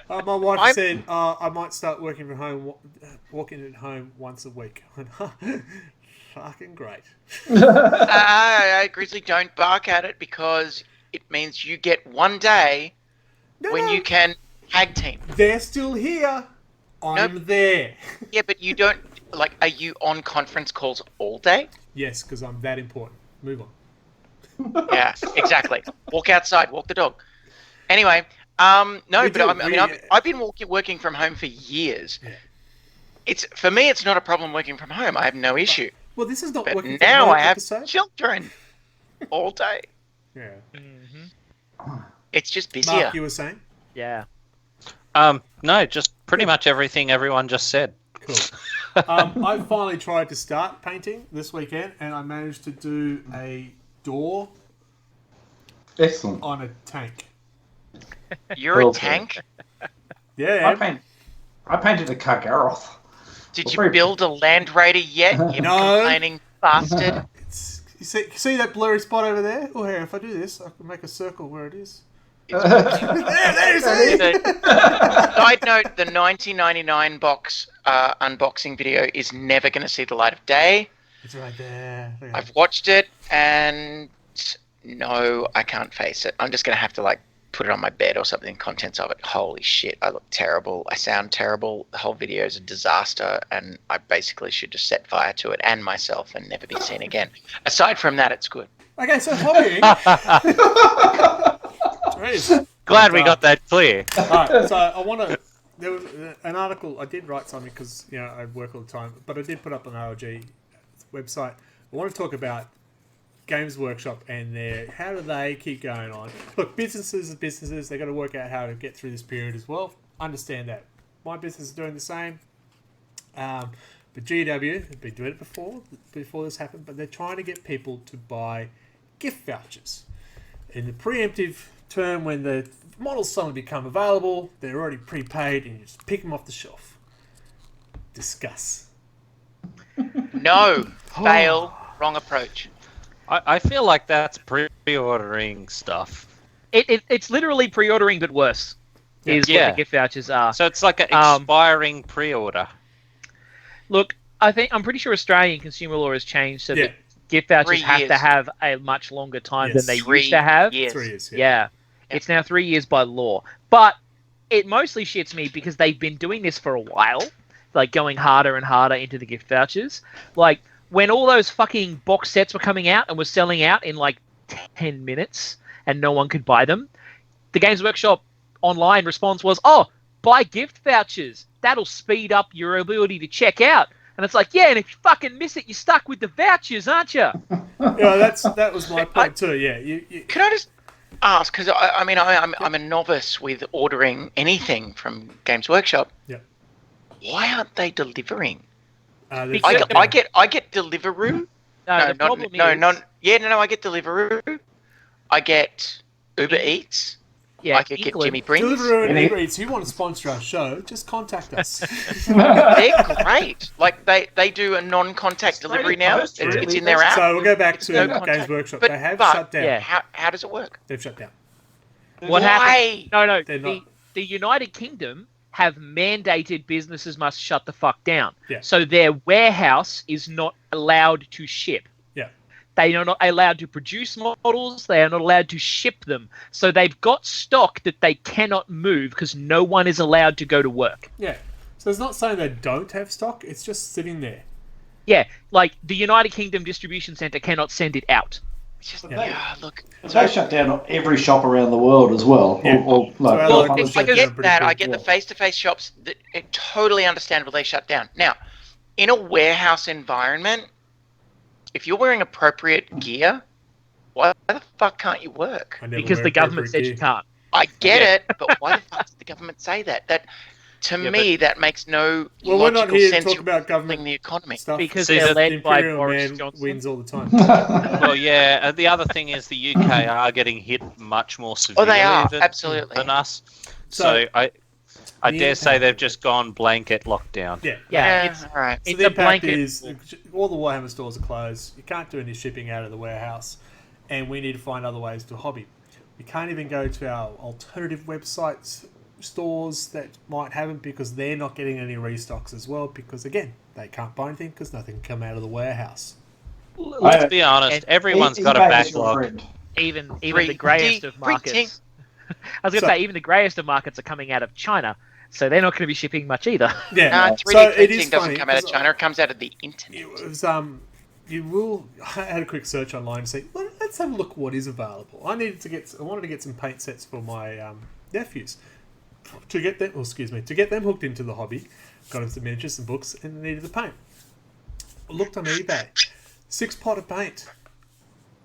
My wife said, I might start working from home, walking at home once a week. I went, fucking great. Grizzly, don't bark at it because it means you get one day when you can tag team. They're still here. I'm there. Yeah, but you don't... Like, are you on conference calls all day? Yes, because I'm that important. Move on. Yeah, exactly. Walk outside, walk the dog. Anyway, I've been working from home for years. Yeah. For me, it's not a problem working from home. I have no issue. Well, this is not but working now from home I have episode. children all day. Yeah. Mm-hmm. It's just busier. Mark, you were saying? Yeah. No, just pretty much everything everyone just said. Cool. I finally tried to start painting this weekend, and I managed to do a door Excellent. on a tank. You're a tank? Yeah. I painted a Kargaroth. Did you build a Land Raider yet, you complaining bastard? You see that blurry spot over there? Oh, here, if I do this, I can make a circle where it is. Side note, the 1999 box unboxing video is never going to see the light of day. It's right there. I've watched it, and no, I can't face it. I'm just going to have to put it on my bed or something, contents of it. Holy shit, I look terrible. I sound terrible. The whole video is a disaster, and I basically should just set fire to it and myself and never be seen again. Aside from that, it's good. Okay, so hobbying. Glad we got that clear. Alright, so I want to there was an article. I did write something because I work all the time, but I did put up on RLG website. I want to talk about Games Workshop and how do they keep going on? Look, businesses are businesses. They got to work out how to get through this period as well. Understand that. My business is doing the same. But GW have been doing it before this happened, but they're trying to get people to buy gift vouchers. In the preemptive term, when the models suddenly become available, they're already prepaid, and you just pick them off the shelf. Discuss. No, fail, wrong approach. I feel like that's pre-ordering stuff. It's literally pre-ordering, but worse. Is what the gift vouchers are. So it's like an expiring pre-order. Look, I'm pretty sure Australian consumer law has changed so that gift vouchers have to have a much longer time than they used to have. 3 years. Yeah. It's now 3 years by law. But it mostly shits me because they've been doing this for a while, like going harder and harder into the gift vouchers. Like, when all those fucking box sets were coming out and were selling out in like 10 minutes and no one could buy them, the Games Workshop online response was, buy gift vouchers. That'll speed up your ability to check out. And it's like, yeah, and if you fucking miss it, you're stuck with the vouchers, aren't you? That was my point too. Yeah. Can I just ask? Because I'm a novice with ordering anything from Games Workshop. Yeah. Why aren't they delivering? I get Deliveroo. I get Deliveroo. I get Uber Eats. Yeah, I could get Jimmy Brings. Deliveroo and Uber Eats, if you want to sponsor our show, just contact us. They're great. Like, they do a non-contact delivery now. It's in their app. So we'll go back to Games Workshop. They have shut down. Yeah. How does it work? They've shut down. What happened? No. The United Kingdom have mandated businesses must shut the fuck down. Yeah. So their warehouse is not allowed to ship. Yeah. They are not allowed to produce models. They are not allowed to ship them. So they've got stock that they cannot move because no one is allowed to go to work. Yeah. So it's not saying they don't have stock. It's just sitting there. Yeah. Like the United Kingdom distribution centre cannot send it out. It's just, look. They shut down every shop around the world as well. Yeah. I get that. I get the face-to-face shops. It's totally understandable they shut down. Now, in a warehouse environment, if you're wearing appropriate gear, why the fuck can't you work? Because the government said you can't. I get it, but why the fuck did the government say that? To me, that makes no logical we're not here sense. to talk about government the economy stuff. Because they're led by Imperial Boris Man Johnson. wins all the time. Well, yeah. The other thing is the UK are getting hit much more severely they are, absolutely. than us. So I dare say they've just gone blanket lockdown. Yeah. It's, all right. So it's the a impact blanket. is all the Warhammer stores are closed. You can't do any shipping out of the warehouse, and we need to find other ways to hobby. We can't even go to our alternative websites, stores that might have them because they're not getting any restocks as well because, again, they can't buy anything because nothing can come out of the warehouse. Let's be honest, everyone's got a backlog. Even the greyest of markets. I was going to say, even the greyest of markets are coming out of China, so they're not going to be shipping much either. Yeah, 3D printing doesn't come out of China; it comes out of the internet. It was I had a quick search online and say, well, let's have a look what is available. I wanted to get some paint sets for my nephews to get them hooked into the hobby. Got them some miniatures, some books, and needed the paint. I looked on eBay, 6-pot of paint,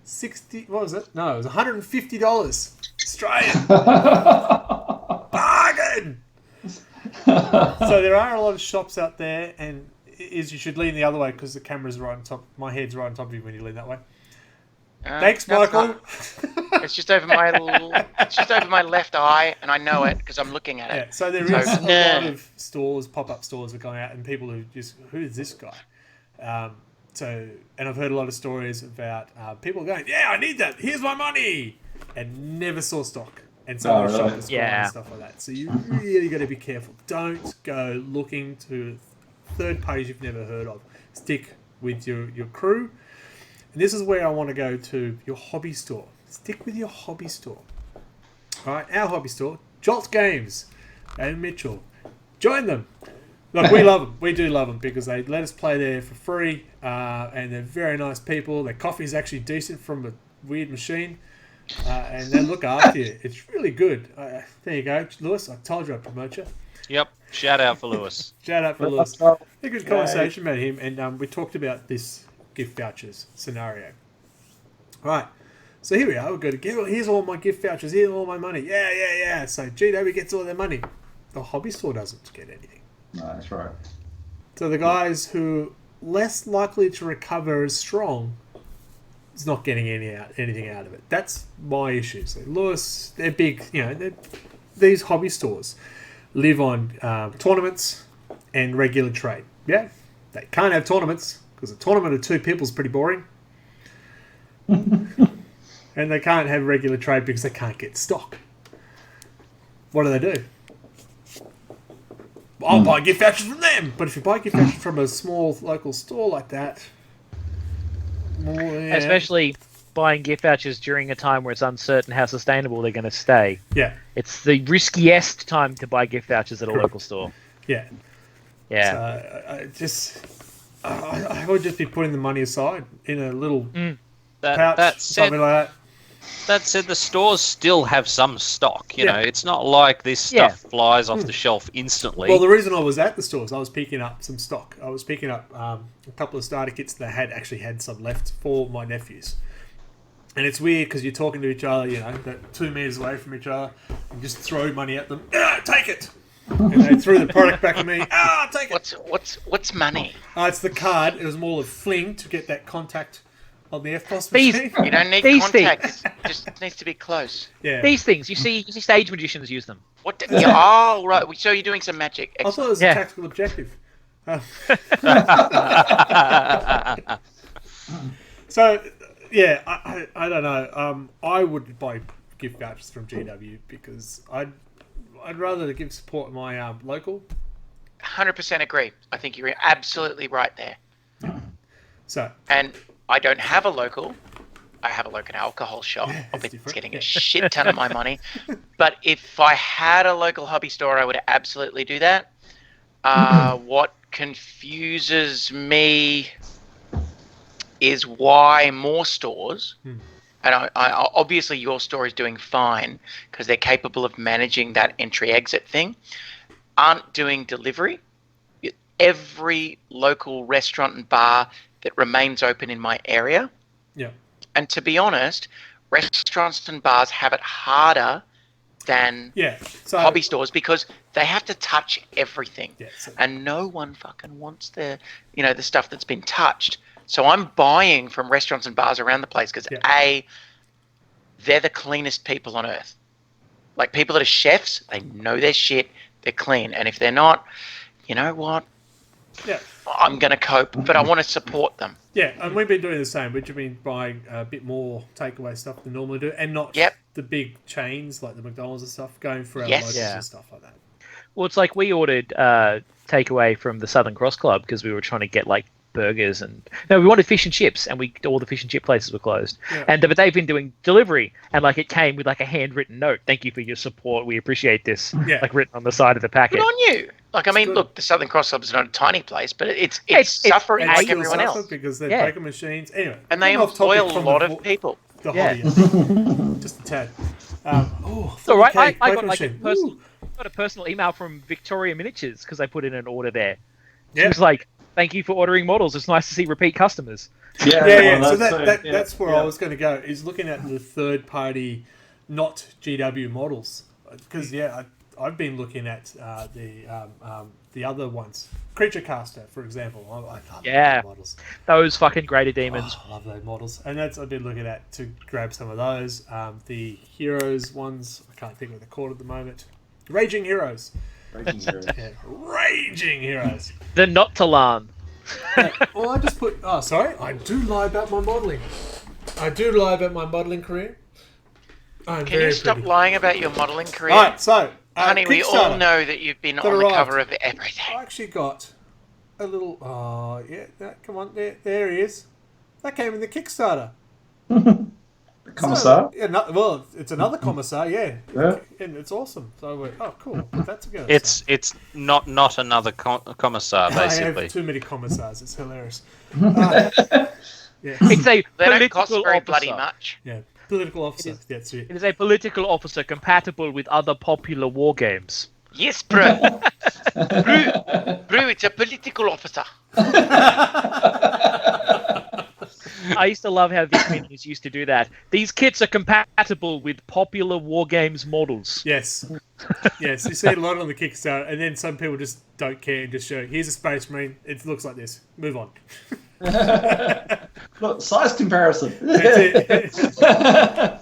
60. What was it? No, it was $150 Australian. Bargain. So there are a lot of shops out there, and you should lean the other way because the camera's right on top. My head's right on top of you when you lean that way. Thanks, Michael. It's just over my left eye, and I know it because I'm looking at it. Yeah, so there is a lot of stores, pop-up stores are going out, and people who who is this guy? And I've heard a lot of stories about people going, yeah, I need that. Here's my money, and never saw stock. And some of the shoppers and stuff like that. So you really got to be careful. Don't go looking to third parties you've never heard of. Stick with your crew. And this is where I want to go to your hobby store. Stick with your hobby store. All right, our hobby store, Jolt Games and Mitchell. Join them. Look, we love them. We do love them because they let us play there for free, and they're very nice people. Their coffee is actually decent from a weird machine, and they look after you. It's really good. There you go, Lewis. I told you I'd promote you. Yep. Shout out for Lewis. Shout out for Lewis. A good conversation about him, and we talked about this gift vouchers scenario. Right. So here we are. We've got to here's all my gift vouchers. Here's all my money. Yeah. So GW gets all their money. The hobby store doesn't get anything. No, that's right. So the guys who less likely to recover as strong is not getting anything out of it. That's my issue. So Lewis, they're big. These hobby stores live on tournaments and regular trade. Yeah, they can't have tournaments because a tournament of 2 people is pretty boring. And they can't have regular trade because they can't get stock. What do? I'll buy gift vouchers from them. But if you buy gift vouchers from a small local store like that... Especially buying gift vouchers during a time where it's uncertain how sustainable they're going to stay. Yeah. It's the riskiest time to buy gift vouchers at a local store. Yeah. So I would just be putting the money aside in a little pouch, something like that. That said, the stores still have some stock. You know, it's not like this stuff flies off the shelf instantly. Well, the reason I was at the stores, I was picking up some stock. I was picking up a couple of starter kits that had some left for my nephews. And it's weird because you're talking to each other, that 2 meters away from each other, and just throw money at them. Take it. And they threw the product back at me. Take it. What's money? It's the card. It was more of fling to get that contact on the FPOS machine. You don't need contact. It just needs to be close. Yeah. These things, you see stage magicians use them. What? Oh, right. So you're doing some magic. I thought it was a tactical objective. So, yeah, I don't know. I would buy gift vouchers from GW because I'd rather give support my local. 100% agree. I think you're absolutely right there. So, and I don't have a local. I have a local alcohol shop. It's getting a shit ton of my money. But if I had a local hobby store, I would absolutely do that. What confuses me is why more stores, and I obviously your store is doing fine because they're capable of managing that entry-exit thing, aren't doing delivery. Every local restaurant and bar that remains open in my area. Yeah. And to be honest, restaurants and bars have it harder than hobby stores because they have to touch everything. Yeah, and no one fucking wants the stuff that's been touched. So I'm buying from restaurants and bars around the place because they're the cleanest people on earth. Like people that are chefs, they know their shit, they're clean. And if they're not, you know what? Yeah. I'm going to cope, but I want to support them. Yeah, and we've been doing the same. We've been buying a bit more takeaway stuff than normally do, and not the big chains like the McDonald's and stuff, going for our locals and stuff like that. Well, it's like we ordered takeaway from the Southern Cross Club because we were trying to get like burgers we wanted fish and chips, and all the fish and chip places were closed. Yeah. But they've been doing delivery, and like it came with like a handwritten note. Thank you for your support. We appreciate this. Yeah. Like written on the side of the packet. Good on you. Like, I mean, look, the Southern Cross Club is not a tiny place, but it's suffering like everyone else. Because they're taking machines. Anyway. And they employ a lot of people. The hobby. Just a tad. It's all right. I got like a personal email from Victoria Miniatures because I put in an order there. She was like, thank you for ordering models. It's nice to see repeat customers. Yeah. So that's where I was going to go, is looking at the third-party, not GW models. Because, I've been looking at the other ones. Creature Caster, for example. I love those models. Those fucking Greater Demons. I love those models. And that's I've been looking at to grab some of those. The Heroes ones, I can't think what they're called at the moment. Raging Heroes. Raging Heroes. The Not-to-Lan. Well, I just put... Oh, sorry. I do lie about my modelling. I do lie about my modelling career. Can you stop lying about your modelling career? All right, so... Honey, we all know that you've been on the cover of everything. I actually got a little... come on. There he is. That came in the Kickstarter. Commissar? It's another Commissar, yeah. And it's awesome. So I went, cool. Put that together. It's not another Commissar, basically. I have too many Commissars. It's hilarious. It's a they don't cost very officer. bloody much. Yeah. Political officer. That's it. It is a political officer compatible with other popular war games. Yes, bro. Bro, it's a political officer. I used to love how these menus used to do that. These kits are compatible with popular war games models. Yes. Yes, you see it a lot on the Kickstarter, and then some people just don't care and just show, here's a Space Marine, it looks like this. Move on. Look, size comparison. That's it.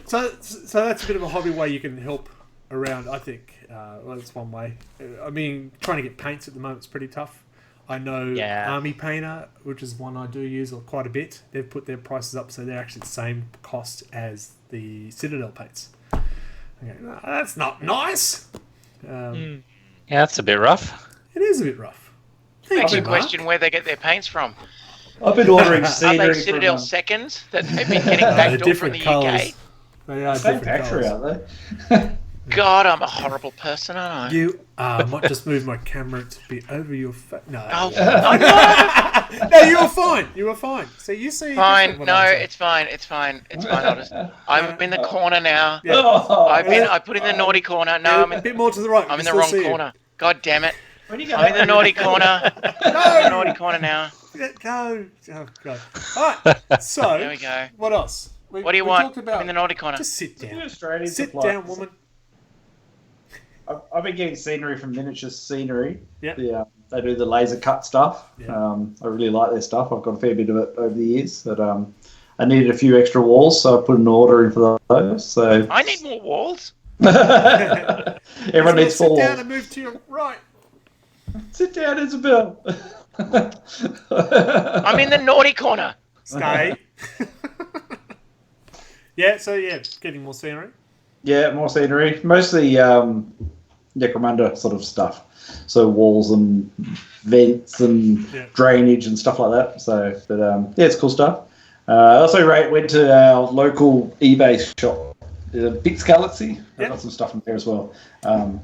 So that's a bit of a hobby way you can help around, I think. Well, that's one way. I mean, trying to get paints at the moment is pretty tough. I know Army Painter, which is one I do use quite a bit. They've put their prices up, so they're actually the same cost as the Citadel paints. Okay, that's not nice. Yeah, that's a bit rough. It is a bit rough. Makes you question where they get their paints from. I've been ordering Are scenery they Citadel from, seconds that they've been getting backdoor from the UK? They are same different factory, colours. aren't they? God, I'm a horrible person, aren't I? You might just move my camera to be over your face. No. Oh, No, you were fine. You were fine. So you see. fine. No, it's fine. It's fine. It's fine. I'm in the corner now. Yeah. Oh, I put in the naughty corner. No, I'm a in, bit more to the right. I'm in We the can still wrong see you. corner. God damn it. when you I'm in the naughty corner. I'm in the naughty corner now. Go. Oh, God. All right. So, There we go. what else? What do you we want? talked about- I'm in the naughty corner. Just sit down. Australian Sit suppliers. down, woman. I've been getting scenery from Miniature Scenery. Yeah. They do the laser cut stuff. Yeah. I really like their stuff. I've got a fair bit of it over the years. But I needed a few extra walls, so I put an order in for those. So I need more walls. everyone needs Sit 4 down walls. and move to your right. Sit down, Isabel. I'm in the naughty corner. Stay. Getting more scenery. Yeah, more scenery. Mostly Necromunda sort of stuff. So walls and vents and drainage and stuff like that. So, but it's cool stuff. I also went to our local eBay shop, Bits Galaxy. I got some stuff from there as well.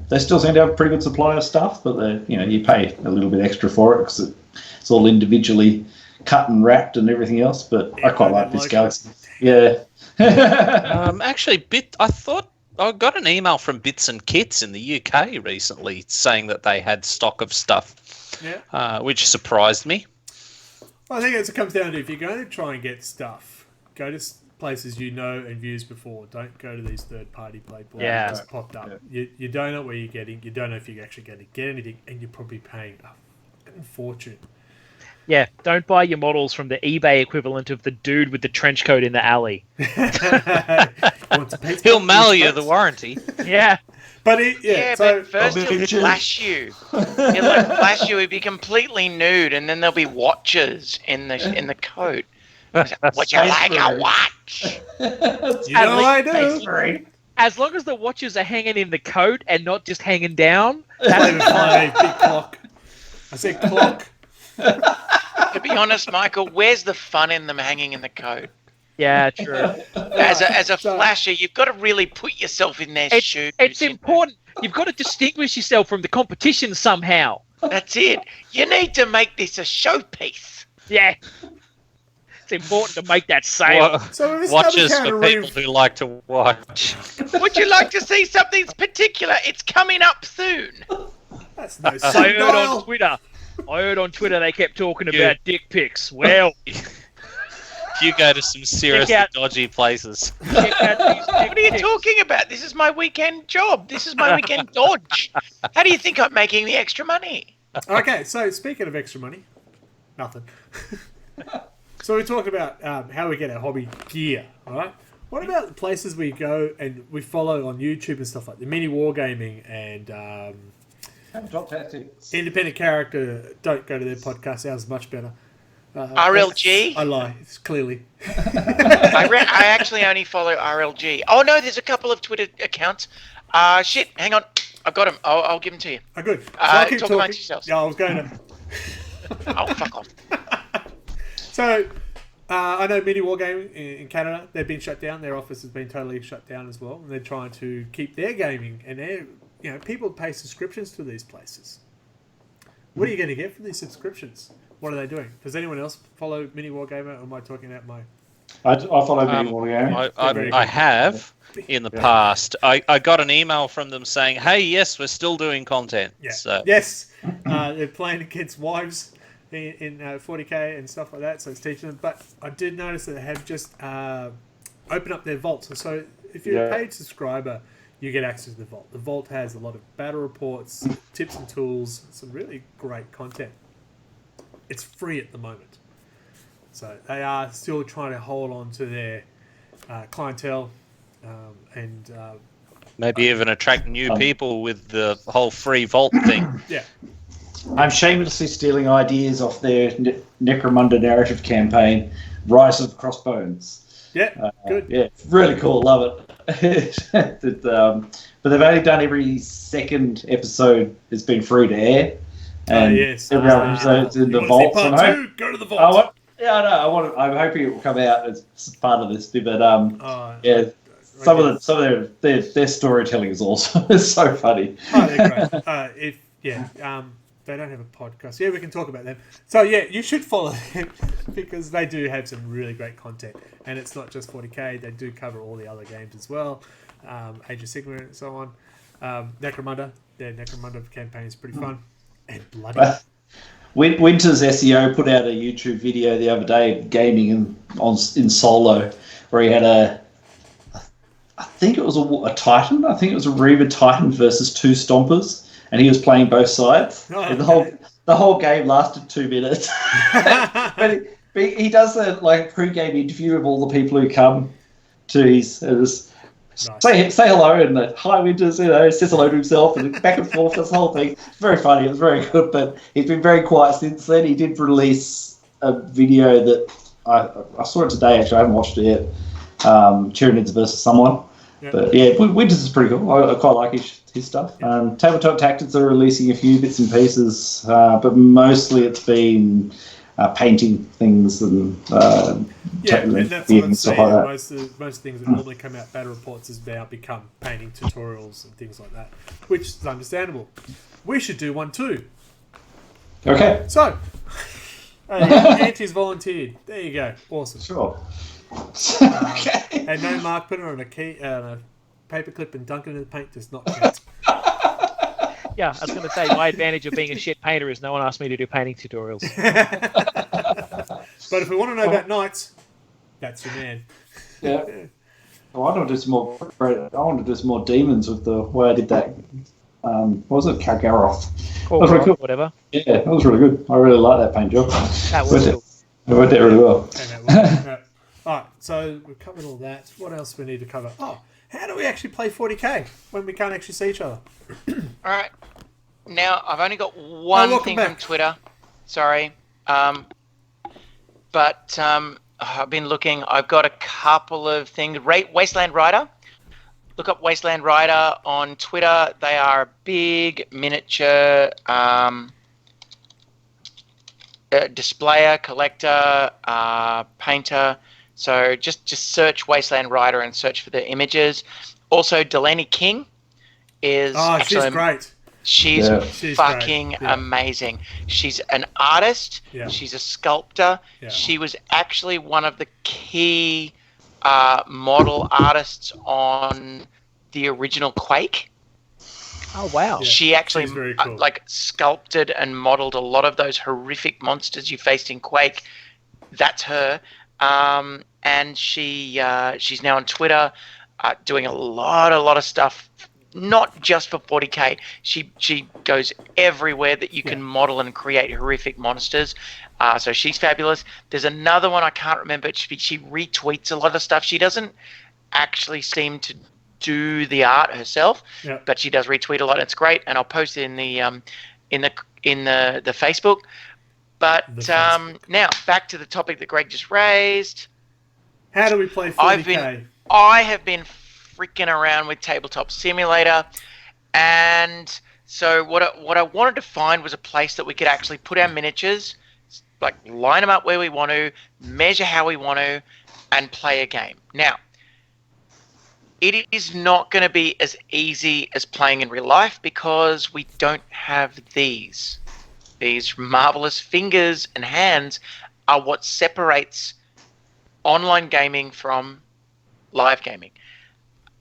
They still seem to have a pretty good supply of stuff, but you pay a little bit extra for it because it's all individually cut and wrapped and everything else. But I quite like Bits Galaxy. Yeah. Actually, I thought I got an email from Bits and Kits in the UK recently saying that they had stock of stuff, which surprised me. Well, I think it comes down to, if you're going to try and get stuff, go to places you know and used before. Don't go to these third-party platforms that just popped up. Yeah. You don't know what you're getting. You don't know if you're actually going to get anything, and you're probably paying a fucking fortune. Yeah, don't buy your models from the eBay equivalent of the dude with the trench coat in the alley. He'll mail you the warranty. Yeah. But but first he'll flash you. He'll flash you. He'll be completely nude, and then there'll be watches in the coat. Would you like a watch? You know I do. As long as the watches are hanging in the coat and not just hanging down. That's fine. Big clock. I said clock. To be honest, Michael, where's the fun in them hanging in the coat? Yeah, true. As a flasher, you've got to really put yourself in their shoes. It's important. You've got to distinguish yourself from the competition somehow. That's it. You need to make this a showpiece. Yeah. It's important to make that sale. So watches for people who like to watch. Would you like to see something particular? It's coming up soon. That's no I heard on Twitter they kept talking about dick pics. Well, You go to some seriously dodgy places. What are you talking about? This is my weekend job. This is my weekend dodge. How do you think I'm making the extra money? Okay, so speaking of extra money, nothing. So we talked about how we get our hobby gear, all right? What about the places we go and we follow on YouTube and stuff like the Mini Wargaming and Independent Character? Don't go to their podcast. Ours is much better. RLG? I lie. It's clearly. I actually only follow RLG. Oh, no, there's a couple of Twitter accounts. Shit, hang on. I've got them. I'll give them to you. Oh, good. So talk amongst yourselves. Yeah, I was going to. Oh, fuck off. So, I know Mini Wargaming in Canada, they've been shut down. Their office has been totally shut down as well. And they're trying to keep their gaming. And people pay subscriptions to these places. What are you going to get from these subscriptions? What are they doing? Does anyone else follow Mini Wargamer, or am I talking out my... I follow Mini War Game. I have in the past. I got an email from them saying, "Hey, yes, we're still doing content." Yeah. So. Yes, they're playing against wives in 40k and stuff like that, so it's teaching them. But I did notice that they have just opened up their vault. So if you're a paid subscriber, you get access to the vault. The vault has a lot of battle reports, tips and tools, some really great content. It's free at the moment. So they are still trying to hold on to their clientele and maybe even attract new people with the whole free vault thing. Yeah. I'm shamelessly stealing ideas off their Necromunda narrative campaign, Rise of Crossbones. Yeah, good. Yeah, really cool. Love it. But they've only done every second episode has been free to air. And yes. every other episode's in the vault. Part 2? Go to the vault. I'm hoping it will come out as part of this. But some of their storytelling is awesome. It's so funny. Oh, they're great. They don't have a podcast. Yeah, we can talk about them. So you should follow them because they do have some really great content, and it's not just 40k. They do cover all the other games as well, Age of Sigmar and so on. Necromunda, their Necromunda campaign is pretty fun and bloody. Winter's SEO put out a YouTube video the other day gaming in solo, where he had I think it was a Titan. I think it was a Reaver Titan versus 2 Stompers. And he was playing both sides. Oh, and okay. the whole game lasted 2 minutes. but he does a pre-game interview of all the people who come to his say hello and hi Winters, says hello to himself and back and forth. That's the whole thing. It's very funny. It was very good, but he's been very quiet since then. He did release a video that I saw it today. Actually, I haven't watched it yet. Tyranids versus someone. Yep. But yeah, Winters is pretty cool. I quite like his stuff. Tabletop Tactics are releasing a few bits and pieces, but mostly it's been painting things and and that's what I'm saying. Like most things that normally come out battle reports is now become painting tutorials and things like that, which is understandable. We should do one too. Okay. So, Auntie's volunteered. There you go. Awesome. Sure. Okay. And no Mark put it on a paperclip and dunk it in the paint does not count. Yeah, I was going to say, my advantage of being a shit painter is no one asked me to do painting tutorials. But if we want to know about knights, that's your man. Yeah. I want to do some more demons with the way I did that. What was it? Kalgaroth. That was really cool. Whatever. Yeah, that was really good. I really like that paint job. That was cool. It worked out really well. Alright, so we've covered all that. What else do we need to cover? Oh, how do we actually play 40k when we can't actually see each other? Alright. Now, I've only got one thing from Twitter. Sorry. But I've been looking. I've got a couple of things. Wasteland Rider. Look up Wasteland Rider on Twitter. They are a big miniature displayer, collector, painter. So just search Wasteland Rider and search for the images. Also, Delaney King is she's great. She's fucking great. Yeah. Amazing. She's an artist. Yeah. She's a sculptor. Yeah. She was actually one of the key model artists on the original Quake. Oh, wow. Yeah. She actually cool. Sculpted and modeled a lot of those horrific monsters you faced in Quake. That's her. And she's now on Twitter doing a lot of stuff, not just for 40k. She goes everywhere that you can model and create horrific monsters. So she's fabulous. There's another one I can't remember. She retweets a lot of stuff. She doesn't actually seem to do the art herself, but she does retweet a lot. It's great, and I'll post it in the Facebook. But now back to the topic that Greg just raised. How do we play 40k? I have been freaking around with Tabletop Simulator, and so what I wanted to find was a place that we could actually put our miniatures, like line them up where we want to, measure how we want to, and play a game. Now, it is not going to be as easy as playing in real life because we don't have these. These marvelous fingers and hands are what separates online gaming from live gaming.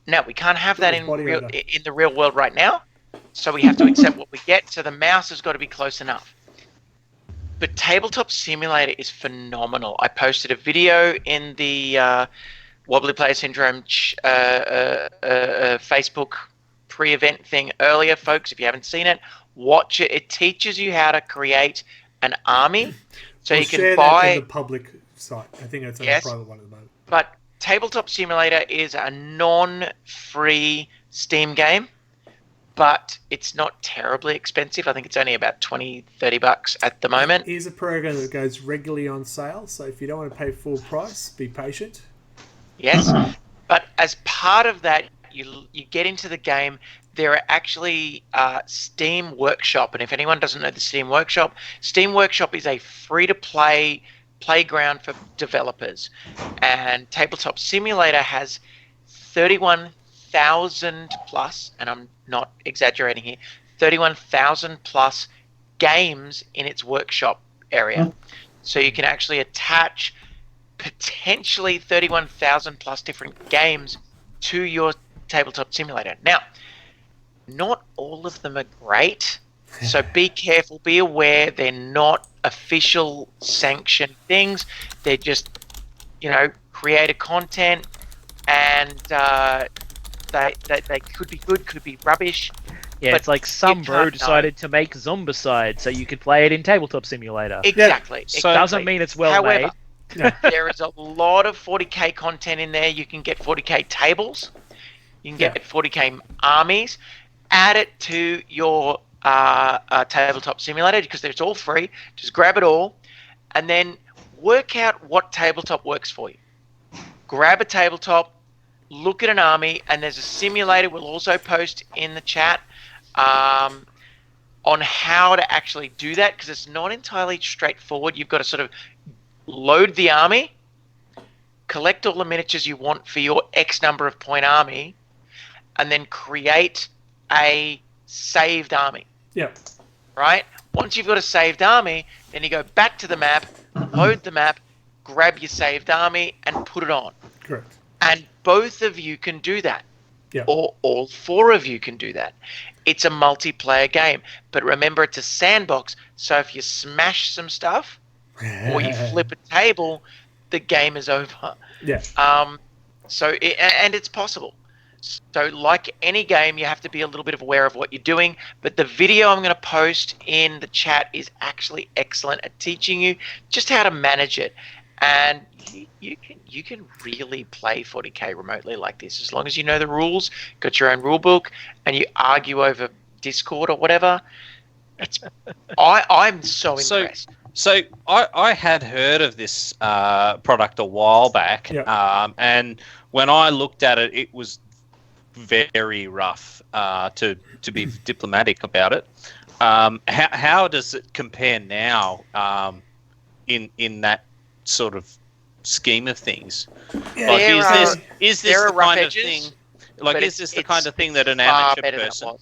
Now, we can't have that in Body odor. the real world right now, so we have to accept what we get. So the mouse has got to be close enough. But Tabletop Simulator is phenomenal. I posted a video in the Wobbly Player Syndrome Facebook pre-event thing earlier, folks. If you haven't seen it, watch it. It teaches you how to create an army. So We'll you can share buy... that in the public site. I think it's on a private one at the moment. But Tabletop Simulator is a non-free Steam game, but it's not terribly expensive. I think it's only about $20-$30 at the moment. Here's a program that goes regularly on sale, so if you don't want to pay full price, be patient. Yes, but as part of that, you get into the game. There are actually Steam Workshop, and if anyone doesn't know the Steam Workshop is a free-to-play playground for developers, and Tabletop Simulator has 31,000 plus, and I'm not exaggerating here, 31,000 plus games in its workshop area. So you can actually attach potentially 31,000 plus different games to your Tabletop Simulator. Now, not all of them are great, so be careful, be aware, they're not official sanctioned things. They're just, creator content, and they could be good, could be rubbish. Yeah, but it's like some you bro can't know. decided to make Zombicide so you could play it in Tabletop Simulator. Exactly. So it doesn't mean it's well However, made. there is a lot of 40k content in there. You can get 40k tables. You can get 40k armies. Add it to your Tabletop Simulator because it's all free. Just grab it all and then work out what tabletop works for you. Grab a tabletop, look at an army, and there's a simulator we'll also post in the chat on how to actually do that, because it's not entirely straightforward. You've got to sort of load the army, collect all the miniatures you want for your X number of point army, and then create a saved army. Yep. Right? Once you've got a saved army, then you go back to the map, load the map, grab your saved army, and put it on. Correct. And both of you can do that. Yep. Or all four of you can do that. It's a multiplayer game. But remember, it's a sandbox, so if you smash some stuff or you flip a table, the game is over. Yeah. And it's possible. So like any game, you have to be a little bit aware of what you're doing. But the video I'm going to post in the chat is actually excellent at teaching you just how to manage it. And you can really play 40k remotely like this, as long as you know the rules, got your own rule book, and you argue over Discord or whatever. I'm so impressed. So I had heard of this product a while back, and when I looked at it, it was very rough, to be diplomatic about it. How does it compare now in that sort of scheme of things? Like, is this the kind of thing? Like, is this the kind of thing that an amateur person?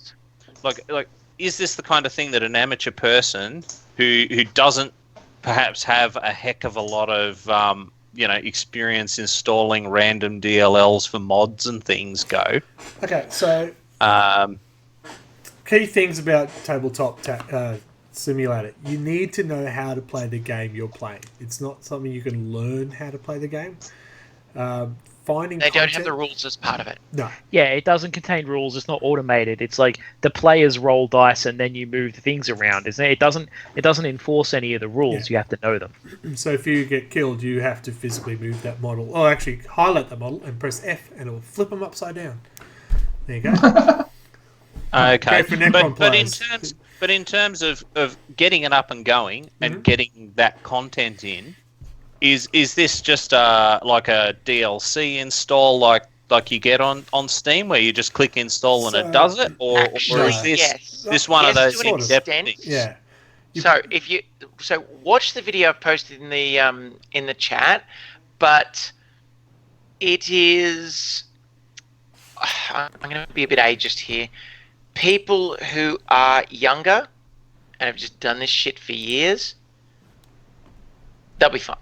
Like, is this the kind of thing that an amateur person who doesn't perhaps have a heck of a lot of experience installing random DLLs for mods and things go? Okay, so key things about Tabletop Simulator. You need to know how to play the game you're playing. It's not something you can learn how to play the game. They don't have the rules as part of it. No. Yeah, it doesn't contain rules. It's not automated. It's like the players roll dice and then you move the things around. Isn't it? It doesn't enforce any of the rules. You have to know them. So if you get killed, you have to physically move that model. Or actually highlight the model and press F, and it will flip them upside down. There you go. Okay, but in terms of getting it up and going and getting that content in, is this just like a DLC install like you get on Steam, where you just click install and it does it, or is this one of those in-depth things? Yeah. So watch the video I've posted in the chat, but it is. I'm going to be a bit ageist here. People who are younger and have just done this shit for years, they'll be fine.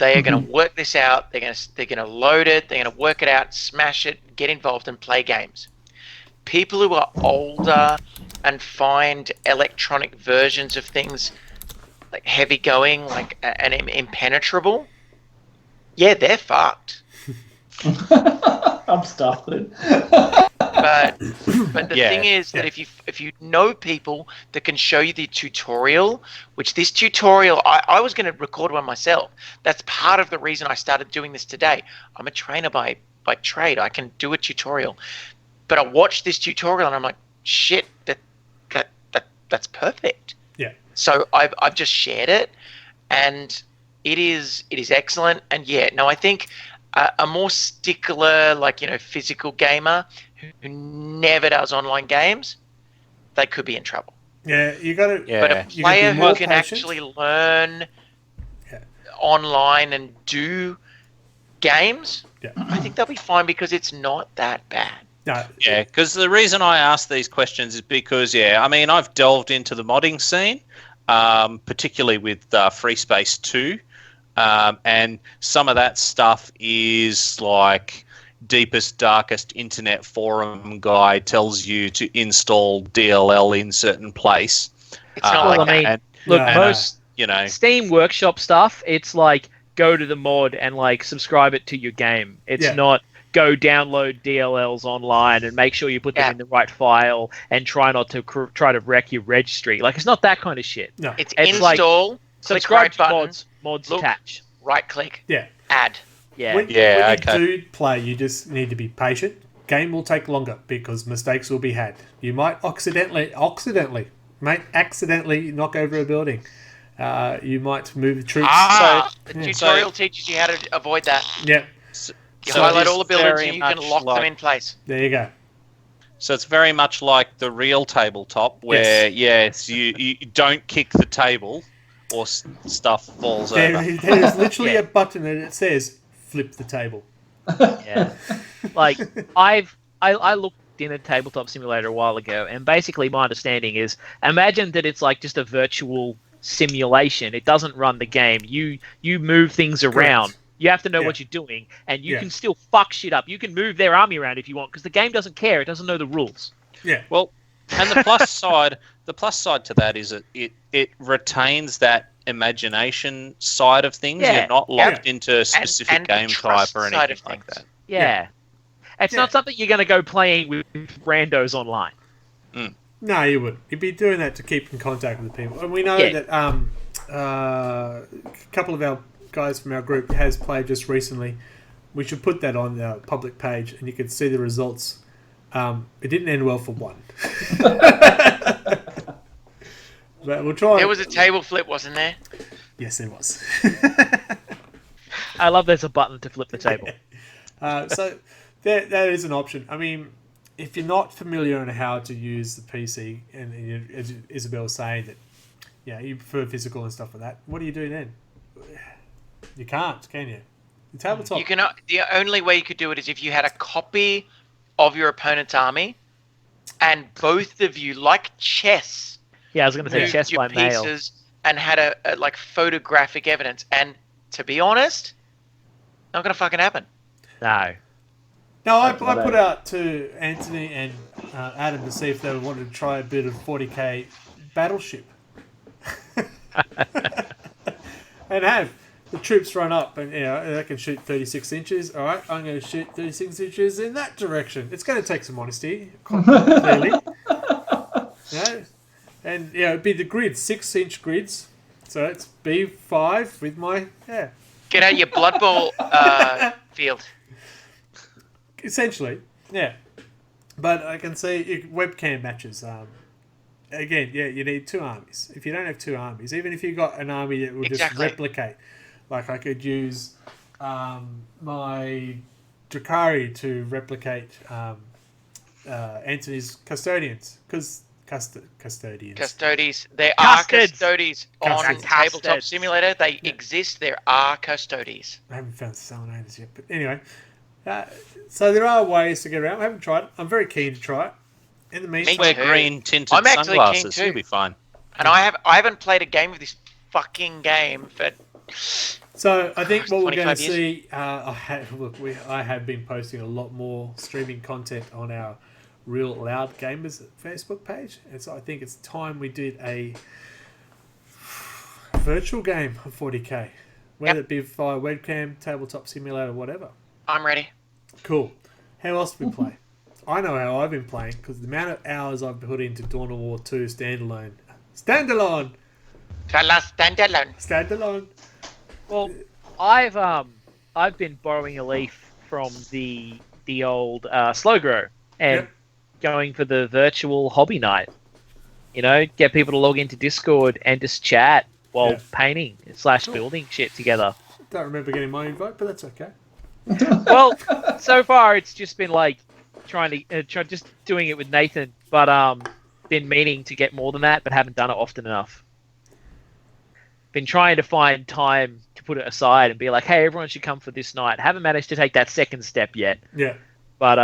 They are going to work this out. They're going to load it. They're going to work it out, smash it, get involved, and play games. People who are older and find electronic versions of things like heavy going, like and impenetrable, yeah, they're fucked. I'm stuffed then. But the thing is that if you know people that can show you the tutorial, which this tutorial, I was going to record one myself. That's part of the reason I started doing this today. I'm a trainer by trade. I can do a tutorial. But I watched this tutorial and I'm like, shit, that's perfect. Yeah. So I've just shared it, and it is excellent. And I think a more stickler, physical gamer who never does online games, they could be in trouble. Yeah, you got to. But a player who can actually learn online and do games, I think they'll be fine because it's not that bad. No. Yeah, because the reason I ask these questions is because, I've delved into the modding scene, particularly with Free Space 2, and some of that stuff is like deepest, darkest internet forum guy tells you to install DLL in certain place. It's not like that. Most Steam Workshop stuff, it's like go to the mod and subscribe it to your game. It's not go download DLLs online and make sure you put them in the right file and try not to try to wreck your registry. It's not that kind of shit. No. It's install, subscribe to button, mods attach. Right click, Yeah. add. Yeah. When you do play, you just need to be patient. Game will take longer because mistakes will be had. You might accidentally knock over a building. You might move the troops. The tutorial teaches you how to avoid that. Yeah. You highlight all the buildings and you can lock them in place. There you go. So it's very much like the real tabletop where, you don't kick the table or stuff falls over. There is literally a button and it says, flip the table. Yeah. I looked in a tabletop simulator a while ago, and basically my understanding is, imagine that it's just a virtual simulation. It doesn't run the game. You move things around. Correct. You have to know what you're doing, and you can still fuck shit up. You can move their army around if you want, because the game doesn't care. It doesn't know the rules. Yeah. Well, and the plus side to that is that it retains that imagination side of things. Yeah. You're not locked into a specific and game type or anything like things. that. Yeah. It's not something you're going to go playing with randos online. No, you wouldn't. You'd be doing that to keep in contact with the people. And we know that a couple of our guys from our group has played just recently. We should put that on our public page, and you can see the results. It didn't end well for one. But we'll try. There was a table flip, wasn't there? Yes, there was. I love there's a button to flip the table. So that is an option. I mean, if you're not familiar on how to use the PC, and as Isabel was saying that, you prefer physical and stuff like that, what do you do then? You can't, can you? The tabletop. You cannot. The only way you could do it is if you had a copy of your opponent's army, and both of you, like chess. Yeah, I was going to say chess by mail. And had a photographic evidence. And to be honest, not going to fucking happen. No. No, I put out to Anthony and Adam to see if they wanted to try a bit of 40k Battleship. And have the troops run up and they can shoot 36 inches. All right, I'm going to shoot 36 inches in that direction. It's going to take some honesty, clearly. And it'd be the grids, 6-inch grids. So it's B5 with my Get out your Blood Bowl field. Essentially, yeah. But I can see webcam matches. Again, you need two armies. If you don't have two armies, even if you've got an army that will just replicate, like I could use my Drakari to replicate Anthony's Custodians, because Custodians. Custodies. There are Custodies on Tabletop Simulator. They exist. There are Custodies. I haven't found Salamanders yet, but anyway. So there are ways to get around. I haven't tried it. I'm very keen to try it. In the meantime, wear green tinted I'm actually sunglasses. keen too. You'll be fine. And I haven't played a game of this fucking game for So I think what we're going to 25 years. see, I have been posting a lot more streaming content on our Real Loud Gamers Facebook page, and so I think it's time we did a virtual game of 40k, whether it be via webcam, tabletop simulator, whatever. I'm ready. Cool. How else do we play? I know how I've been playing because the amount of hours I've put into Dawn of War 2 standalone. Standalone. Well, I've been borrowing a leaf from the old Slow Grow and going for the virtual hobby night. You know, get people to log into Discord and just chat while painting / building shit together. Don't remember getting my invite, but that's okay. Well, so far it's just been like trying to just doing it with Nathan, but been meaning to get more than that, but haven't done it often enough. Been trying to find time to put it aside and be like, hey, everyone should come for this night. Haven't managed to take that second step yet. Yeah. But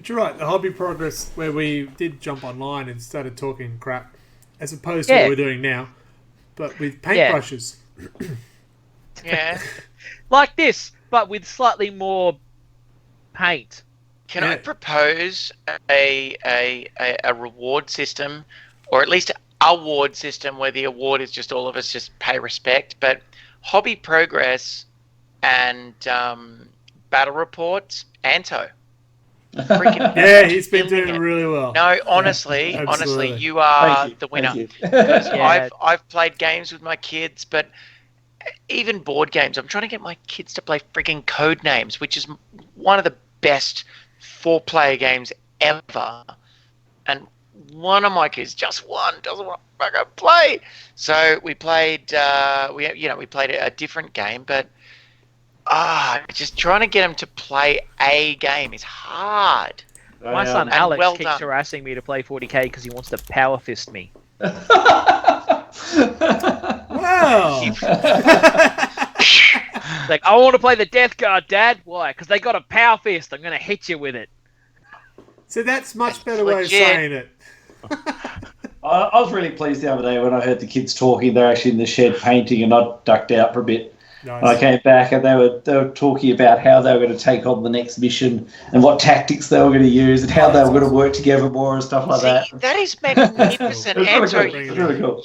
you're right, the hobby progress where we did jump online and started talking crap, as opposed to what we're doing now, but with paintbrushes. Yeah. Like this, but with slightly more paint. Can I propose a reward system, or at least award system where the award is just all of us just pay respect, but hobby progress and battle reports, Anto. Yeah, he's been doing really well. No, honestly, you are the winner. Because I've played games with my kids, but even board games. I'm trying to get my kids to play freaking Codenames, which is one of the best 4-player games ever. And one of my kids, just one, doesn't want to fucking play. So we played, we played a different game, but just trying to get him to play a game is hard. My son Alex keeps harassing me to play 40k because he wants to power fist me. Wow. Like, I want to play the Death Guard, Dad. Why? Because they got a power fist. I'm going to hit you with it. So that's much better way of saying it. I was really pleased the other day when I heard the kids talking. They're actually in the shed painting, and I ducked out for a bit. Nice. And I came back, and they were talking about how they were going to take on the next mission and what tactics they were going to use and how they were going to work together more and stuff like that. That is magnificent. Anto, really cool.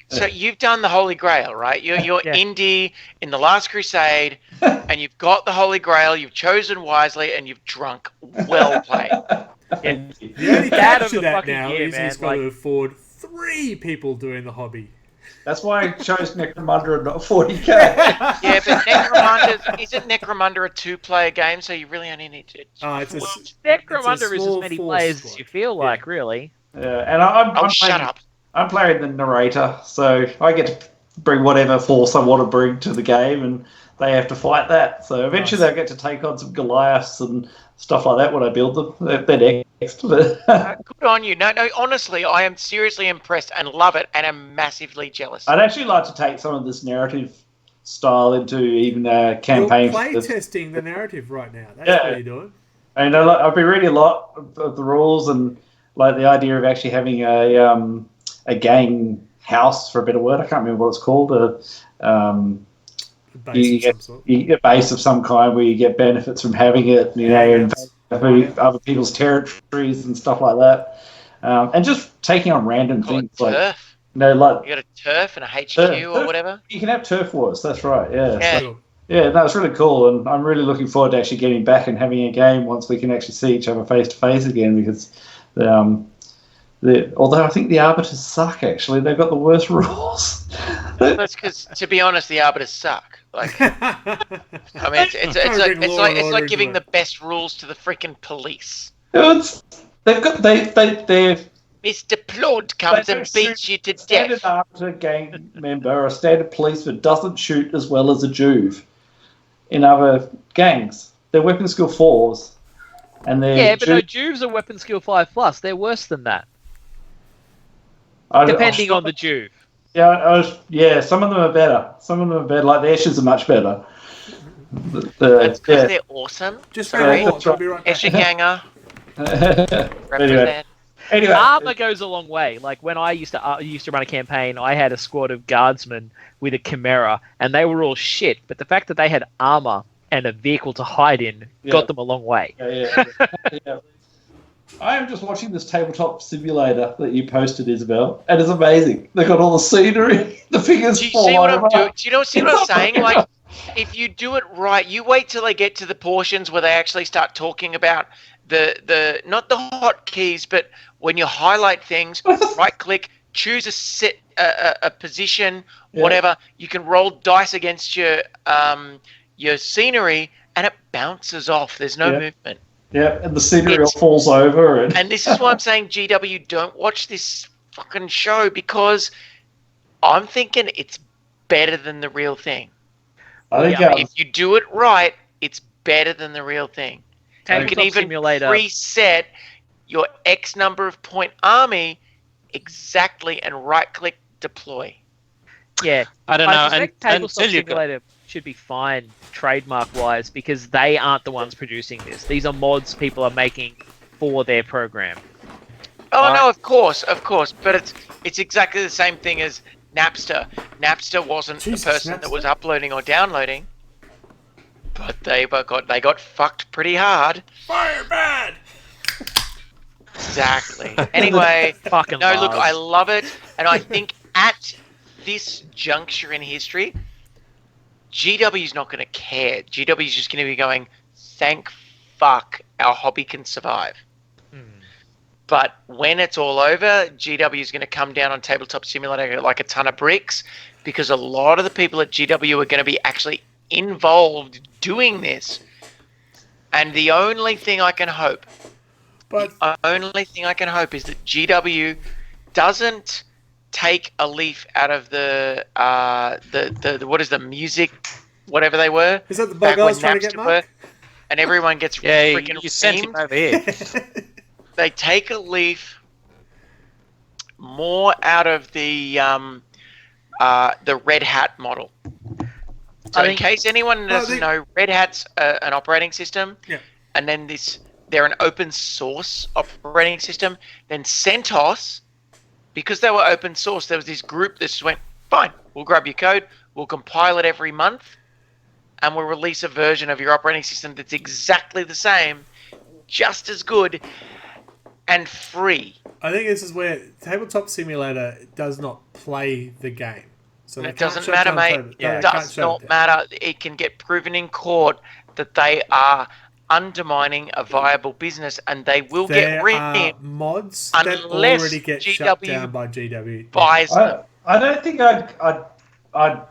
So you've done the Holy Grail, right? You're Indy in the Last Crusade, and you've got the Holy Grail. You've chosen wisely, and you've drunk. Well played. The only catch to that now is he's got to afford 3 people doing the hobby. That's why I chose Necromunda and not 40k. Yeah, but isn't Necromunda a 2-player game? So you really only need to. Necromunda is as many players as you feel like, really. Yeah, and shut up. I'm playing the narrator, so I get to bring whatever force I want to bring to the game, and they have to fight that. So eventually they'll get to take on some Goliaths and stuff like that when I build them. They're next. Good on you. No, honestly, I am seriously impressed and love it, and I'm massively jealous. I'd actually like to take some of this narrative style into even campaign. You're play testing the narrative right now. That's what you're doing. And I've been reading a lot of the rules and like the idea of actually having a gang house, for a better word. I can't remember what it's called. You get a base of some kind where you get benefits from having it, and other people's territories and stuff like that, and just taking on random things turf. You got a turf and a HQ or whatever. You can have turf wars. That's right. Yeah. Yeah. No, it's really cool, and I'm really looking forward to actually getting back and having a game once we can actually see each other face to face again. Because, although I think the Arbiters suck, actually, they've got the worst rules. That's because, to be honest, the Arbiters suck. Like, I mean, it's like giving the best rules to the freaking police. They're Mr. Plod comes and beats you to death. Standard Arbiter gang member, a standard policeman, doesn't shoot as well as a Juve in other gangs. They're weapon skill 4s. And but no, Juves are weapon skill 5+. They're worse than that. Depending on the Juve. Yeah, some of them are better. Like the Esches are much better. That's because they're awesome. Just I'll be right back. Escher Ganger. Anyway, Anyway, armor goes a long way. Like when I used to run a campaign, I had a squad of guardsmen with a chimera, and they were all shit. But the fact that they had armor and a vehicle to hide in got them a long way. Yeah. I am just watching this tabletop simulator that you posted, Isabel, and it's amazing. They've got all the scenery, the figures Do you fall see what over. I'm doing? Do you see what I'm saying? Like, if you do it right, you wait till they get to the portions where they actually start talking about the not the hotkeys, but when you highlight things, right click, choose a position, whatever. You can roll dice against your scenery, and it bounces off. There's no movement. Yeah, and the scenery all falls over. And this is why I'm saying, GW, don't watch this fucking show, because I'm thinking it's better than the real thing. I think if you do it right, it's better than the real thing. You can even preset your X number of point army exactly and right-click deploy. Yeah, I don't know. Suspect Tabletop Simulator should be fine trademark-wise because they aren't the ones producing this. These are mods people are making for their program. Oh no, of course, but it's exactly the same thing as Napster. Napster wasn't the person that was uploading or downloading, but they got fucked pretty hard. Fire bad. Exactly. Anyway, Fucking no, love. look, I love it, and I think at this juncture in history, GW's not going to care. GW's just going to be going, thank fuck, our hobby can survive. But when it's all over, GW is going to come down on Tabletop Simulator like a ton of bricks, because a lot of the people at GW are going to be actually involved doing this. And the only thing I can hope, is that GW doesn't take a leaf out of the what is the music, whatever they were. Is that the bug I was trying to get, Mark? And everyone gets freaking you sent him over here. They take a leaf more out of the Red Hat model. So in case anyone doesn't know, Red Hat's an operating system, and then they're an open source operating system. Then CentOS, because they were open source, there was this group that just went, fine, we'll grab your code, we'll compile it every month, and we'll release a version of your operating system that's exactly the same, just as good, and free. I think this is where Tabletop Simulator does not play the game. So it doesn't matter, mate. It does not matter. It can get proven in court that they are undermining a viable business, and they will get rid of mods that already get shut down by GW. Buys them. I don't think I'd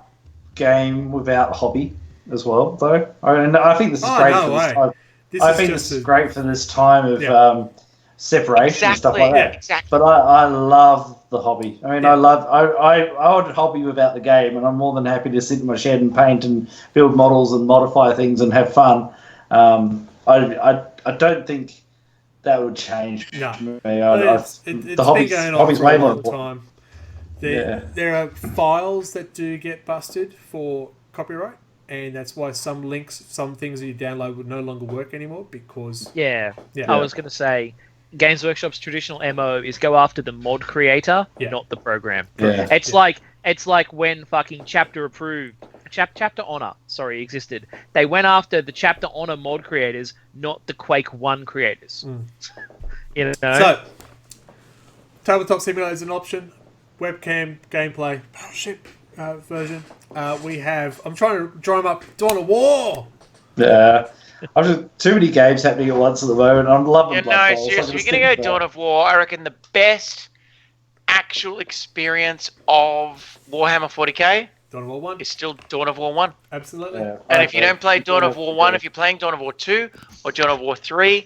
game without hobby as well, though. I think this is great for this time. I think this is great for this time of separation and stuff like that. Exactly. But I love the hobby. I mean, I would hobby without the game, and I'm more than happy to sit in my shed and paint and build models and modify things and have fun. I don't think that would change. No. Me. It's been going on for a long time. There are files that do get busted for copyright, and that's why some things that you download would no longer work anymore because... I was going to say, Games Workshop's traditional MO is go after the mod creator, not the program. Yeah. It's like when fucking Chapter Honor existed. They went after the Chapter Honor mod creators, not the Quake 1 creators. You know? So, Tabletop Simulator is an option. Webcam, gameplay, Battleship version. We have... I'm trying to drum up Dawn of War! Yeah. I've just too many games happening at once at the moment. I'm loving Blood Bowl. Seriously, if you're going to go Dawn of War, I reckon the best actual experience of Warhammer 40k Dawn of War 1 is still Dawn of War 1. Absolutely. Yeah. And if you don't play Dawn of War 1, if you're playing Dawn of War 2 or Dawn of War 3,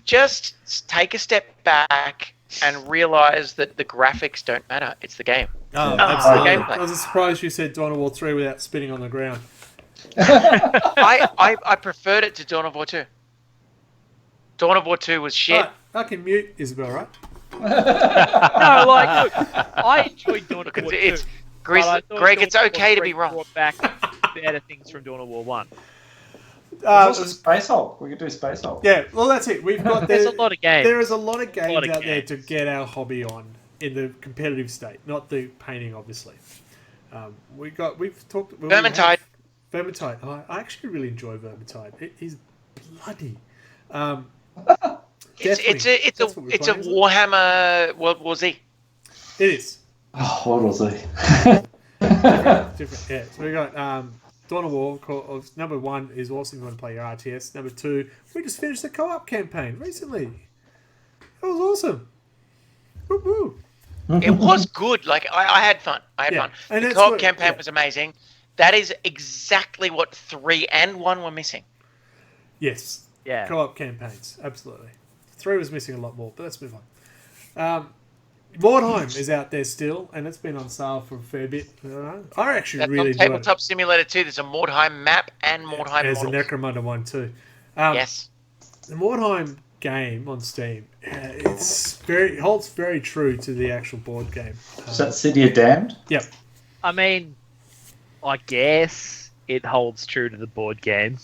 just take a step back and realise that the graphics don't matter. It's the game. Oh, absolutely. I was surprised you said Dawn of War 3 without spitting on the ground. I preferred it to Dawn of War 2. Dawn of War 2 was shit. Right, I can mute Isabel, right? No, like, look, I enjoyed Dawn of War 2. Greg, it's okay to be wrong. Brought back better things from Dawn of War 1. Also Space Hulk. We could do Space Hulk. Yeah, well, that's it. We've got There's a lot of games. There is a lot of games out there games. to get our hobby on in the competitive state, not the painting, obviously. We've talked. Vermintide. Vermintide. I actually really enjoy Vermintide. It is bloody. It's a Warhammer World War Z. It is. Oh, what was he? Different. Yeah. So we got Dawn of War. Number 1 is awesome if you want to play your RTS. Number 2, we just finished the co-op campaign recently. It was awesome. Woo-woo. It was good. Like I had fun. Fun. And the co-op campaign was amazing. That is exactly what 3 and 1 were missing. Yes. Yeah. Co-op campaigns. Absolutely. 3 was missing a lot more, but let's move on. Mordheim is out there still, and it's been on sale for a fair bit. I actually That's really on enjoyed it. Tabletop Simulator 2. There's a Mordheim map and Mordheim There's models. a Necromunda one too. Yes. The Mordheim game on Steam, holds very true to the actual board game. Is that City of Damned? Yep. I mean, I guess it holds true to the board game.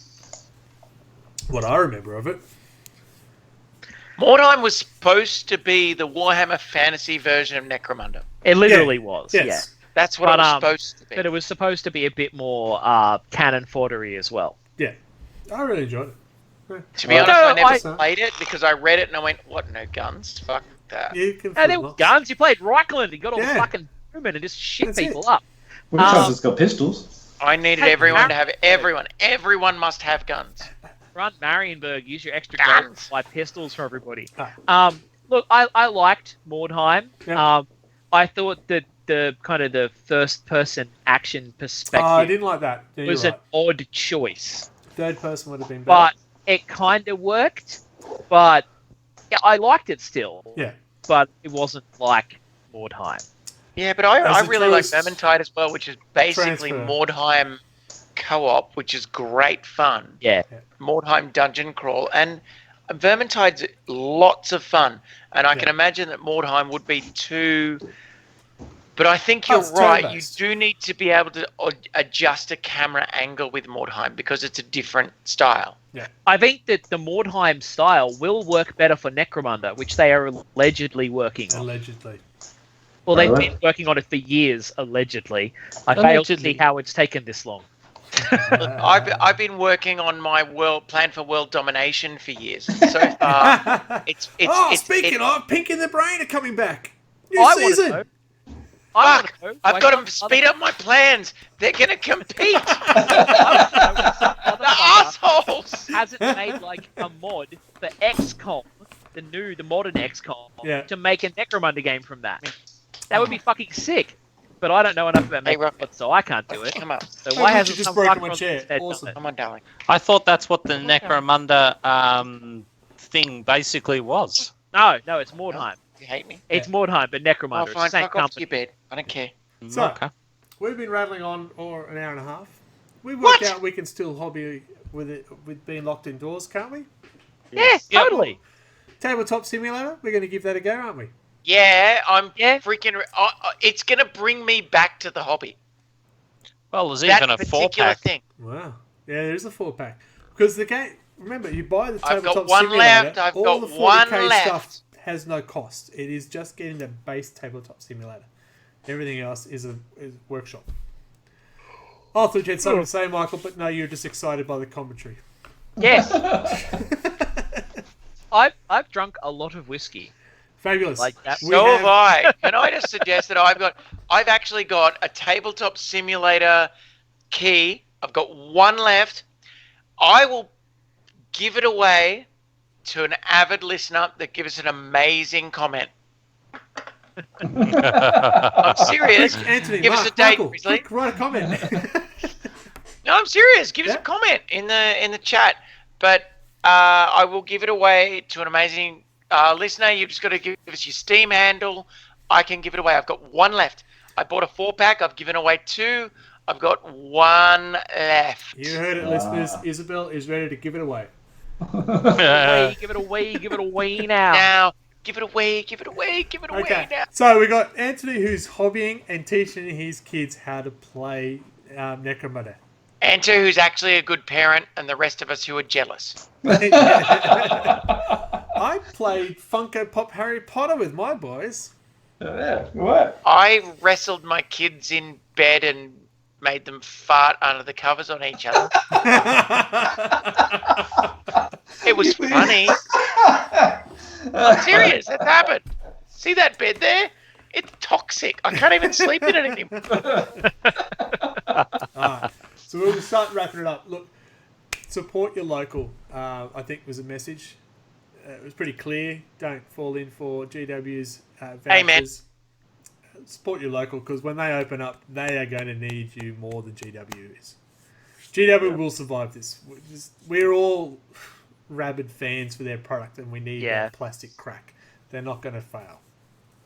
What I remember of it. Mordheim was supposed to be the Warhammer Fantasy version of Necromunda. It literally was. Yes. Yeah. That's what it was supposed to be. But it was supposed to be a bit more cannon foddery as well. Yeah. I really enjoyed it. To be honest, I never played it because I read it and I went, "What? No guns? Fuck that." You can And there were guns. You played Reichland. You got all Yeah. fucking human and just shit That's people it. up. Which one's it's got pistols? I needed Hey, everyone to have everyone must have guns. Run Marienburg. Use your extra Guns. gold to buy pistols for everybody. Ah. Look, I liked Mordheim. Yeah. I thought that the kind of the first person action perspective I didn't like that. Yeah, was you're an odd choice. Third person would have been better. But it kind of worked. But yeah, I liked it still. Yeah. But it wasn't like Mordheim. Yeah, but I As a really like tourist Vermintide as well, which is basically transfer. Mordheim co-op, which is great fun. Yeah. Mordheim dungeon crawl, and Vermintide's lots of fun. And I can imagine that Mordheim would be too. But I think you're it's right. You turn-based. do need to be able to adjust a camera angle with Mordheim because it's a different style. I think that the Mordheim style will work better for Necromunda, which they are allegedly working on. Allegedly. Well, they've Really? been working on it for years, allegedly. I fail to see how it's taken this long. I've been working on my plan for world domination for years. And so far, it's speaking of, Pink in the Brain are coming back. New I wanna season. know. I Fuck! wanna know I've why got some to speed up my plans. They're gonna compete. other The assholes. hasn't made like a mod for XCOM, the modern XCOM, Yeah. to make a Necromunda game from that. That would be fucking sick. But I don't know enough about Hey, making Rocket. mods, so I can't do it. Come on, So Oh, why Richard hasn't just some broke fucker my on chair. instead done Awesome. it? come on, darling. I thought that's what the Necromunda thing basically was. No, it's Mordheim. You hate me? It's Mordheim, but Necromunda. Oh, It's the fine. same Fuck off to company. your bed. I don't care. So, Okay. we've been rattling on for an hour and a half. We What? worked out we can still hobby with being locked indoors, can't we? Yeah, totally. Tabletop Simulator, we're going to give that a go, aren't we? Yeah, I'm Yeah. freaking. It's gonna bring me back to the hobby. Well, there's That even a particular 4-pack. thing. Wow. Yeah, there is a 4-pack. Because the game, remember, you buy the I've Tabletop got one Simulator, left, I've all got the 40K one left. stuff has no cost. It is just getting the base Tabletop Simulator. Everything else is workshop. I thought you had something to say, Michael, but no, you're just excited by the commentary. Yes. I've drunk a lot of whiskey. Fabulous. Like that. We So have- have I. Can I just suggest that I've actually got a Tabletop Simulator key. I've got one left. I will give it away to an avid listener that gives us an amazing comment. I'm serious. Quick, Anthony, Give us Mark, a date, Michael, Grizzly. quick, write a comment. No, I'm serious. Give us Yeah. a comment in the chat. But I will give it away to an amazing listener. You've just got to give us your Steam handle. I can give it away. I've got one left. I bought a 4-pack. I've given away 2. I've got 1 left. You heard it, listeners. Isabel is ready to give it away. Give it away now. Now, give it away. Give it away. Give it away Okay, now. so we got Anthony who's hobbying and teaching his kids how to play Necromunda. Enter who's actually a good parent and the rest of us who are jealous. I played Funko Pop Harry Potter with my boys. Yeah, what? I wrestled my kids in bed and made them fart under the covers on each other. It was funny. I'm serious. It happened. See that bed there? It's toxic. I can't even sleep in it anymore. Alright, so we'll start wrapping it up. Look, support your local, I think was a message. It was pretty clear. Don't fall in for GW's vouchers. Amen. Support your local, because when they open up, they are going to need you more than GW is. GW will survive this. We're all rabid fans for their product, and we need that plastic crack. They're not going to fail.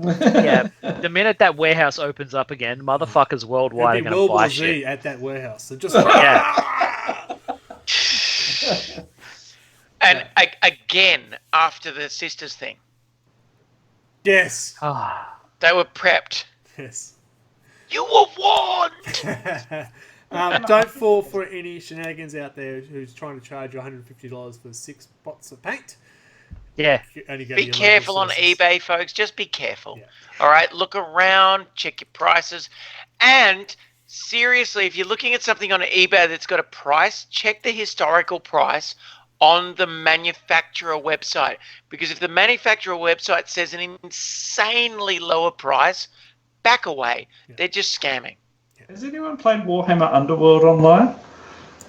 Yeah, the minute that warehouse opens up again, motherfuckers worldwide are going to buy shit. At that warehouse. So just And again, after the sisters thing, yes, they were prepped. yes. You were warned. Don't fall for any shenanigans out there who's trying to charge you $150 for 6 bots of paint. Yeah. Be careful on eBay, folks. Just be careful. Yeah. All right? Look around. Check your prices. And seriously, if you're looking at something on eBay that's got a price, check the historical price on the manufacturer website. Because if the manufacturer website says an insanely lower price, back away. Yeah. They're just scamming. Has anyone played Warhammer Underworld online?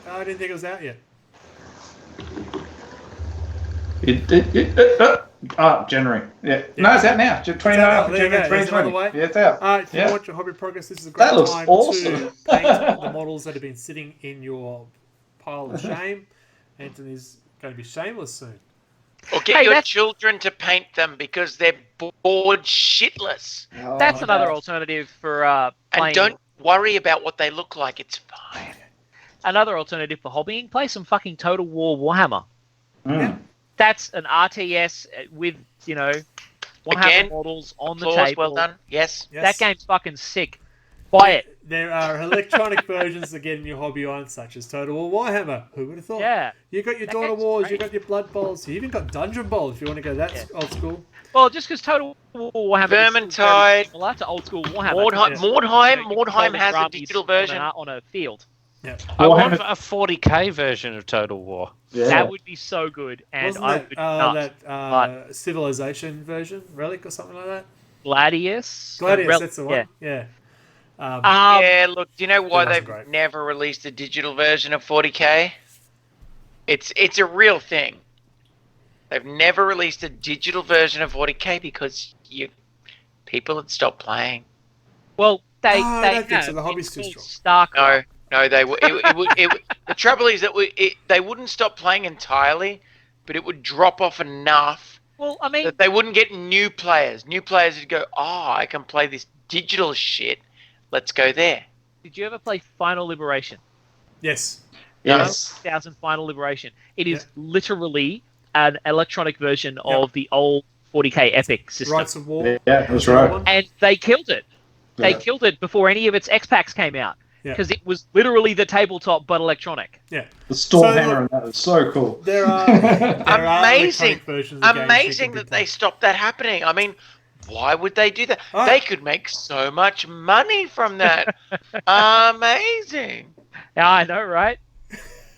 I didn't think it was out yet. January. Yeah. No, it's out now. 29th of January 2020. Yeah, it's out. If you want your hobby progress, this is a great That looks time awesome. to paint the models that have been sitting in your pile of shame. Anthony's going to be shameless soon. Or get your children to paint them because they're bored shitless. That's another alternative for playing. And don't worry about what they look like. It's fine. Another alternative for hobbying, play some fucking Total War Warhammer. Yeah. That's an RTS with, Warhammer Again, models on the applause, table. well done. Yes. That game's fucking sick. Buy it. There are electronic versions of getting your hobby on, such as Total War Warhammer. Who would have thought? Yeah. You got your That Dawn of game's Wars, great. you got your Blood Bowls, you even got Dungeon Bowl if you want to go that old school. Well, just because Total War Warhammer Vermintide. is similar to old school Warhammer. Mordheim has a digital version. On a field. Yeah. I want a 40k version of Total War. Yeah. That would be so good. And Wasn't I that, would not. Civilization version? Relic or something like that? Gladius? Gladius, that's the one. Yeah. Yeah, look, do you know why That's they've great. never released a digital version of 40k? It's a real thing. They've never released a digital version of 40k because people had stopped playing. Well, they I don't think have. so. The hobby's It's too called strong. StarCraft. No, they would. The trouble is that they wouldn't stop playing entirely, but it would drop off enough Well, I mean, that they wouldn't get new players. New players would go, I can play this digital shit. Let's go there. did you ever play Final Liberation? Yes. Yes. 2000 Final Liberation. It is literally an electronic version of the old 40k Epic system. Rights of War. Yeah, that's right. And they killed it. They Yeah. killed it before any of its X-Packs came out. Yeah. Because it was literally the tabletop but electronic. Yeah. The Stormhammer and that was so cool. There are Amazing. electronic versions of games Amazing can be that they played. stopped that happening. I mean, why would they do that? Oh. They could make so much money from that. Amazing. Yeah, I know, right?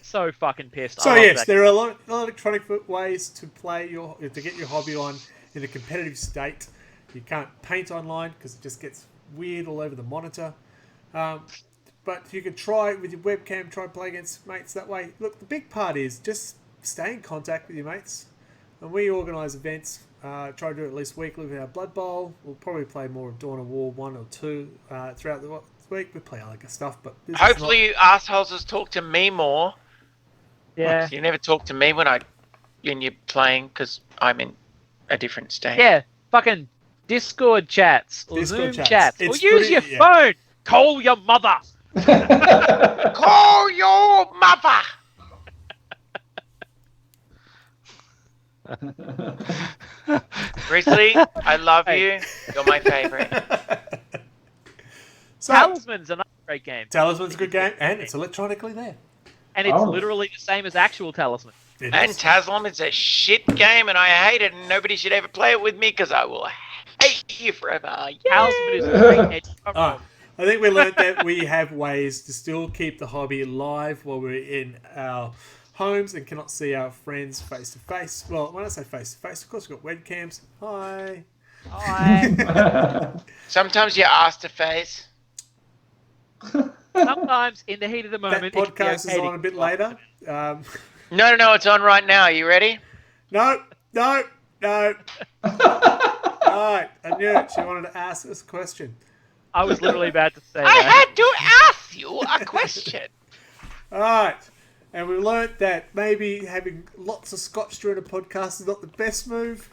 So fucking pissed. So I love yes, that. there are a lot of electronic ways to play to get your hobby on in a competitive state. You can't paint online because it just gets weird all over the monitor. But you can try with your webcam, try and play against mates that way. Look, the big part is just stay in contact with your mates. And we organise events, try to do it at least weekly with our Blood Bowl. We'll probably play more of Dawn of War 1 or 2 throughout the week. We play other stuff, but this is Hopefully you assholes has talked to me more. Yeah. You never talk to me when you're playing because I'm in a different state. Yeah. Fucking Discord chats. Or Discord Zoom chats. chats. Or It's use pretty- your yeah. phone. Call your mother. Call your mother. Grizzly, I love you. You're my favorite. So, Talisman's another great game. Talisman's a good game, and it's electronically there. And it's Oh. literally the same as actual Talisman. It And is. Taslim, it's a shit game, and I hate it, and nobody should ever play it with me because I will hate you forever. Talisman is Yay! great. Alright, I think we learned that we have ways to still keep the hobby alive while we're in our homes and cannot see our friends face to face. Well, when I say face to face, of course we've got webcams. Hi. Hi. Sometimes you're asked to face. Sometimes in the heat of the That moment, it can be podcast is okay to on a bit keep later. No, it's on right now. You ready? No. Alright, I knew it. She wanted to ask us a question. I was literally about to say I that. had to ask you a question. Alright. And we learnt that maybe having lots of scotch during a podcast is not the best move.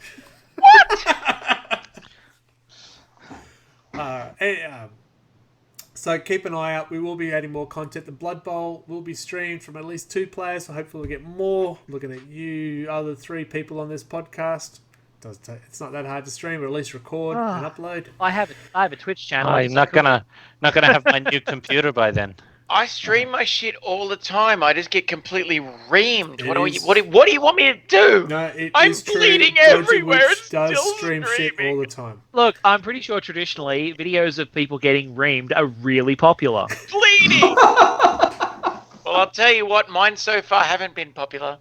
So keep an eye out. We will be adding more content. The Blood Bowl will be streamed from at least 2 players, so hopefully we'll get more. Looking at you, other 3 people on this podcast. It's not that hard to stream, or at least record and upload. I have a Twitch channel. I'm not gonna have my new computer by then. I stream my shit all the time. I just get completely reamed. What do is- you want me to do? No, it I'm is true. bleeding Dodgy everywhere. Witch It's does still stream shit streaming. all the time. Look, I'm pretty sure traditionally videos of people getting reamed are really popular. Bleeding. Well, I'll tell you what. Mine so far haven't been popular,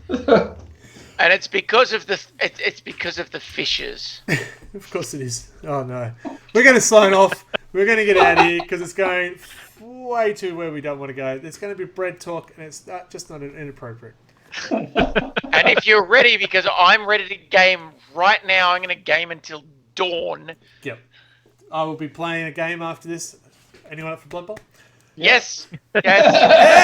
and it's because of the fishes. Of course it is. Oh no. We're going to sign off. We're going to get out of here because it's going way too where we don't want to go. There's going to be bread talk and it's just not inappropriate. And if you're ready, because I'm ready to game right now, I'm going to game until dawn. Yep. I will be playing a game after this. Anyone up for Blood Bowl? Yes.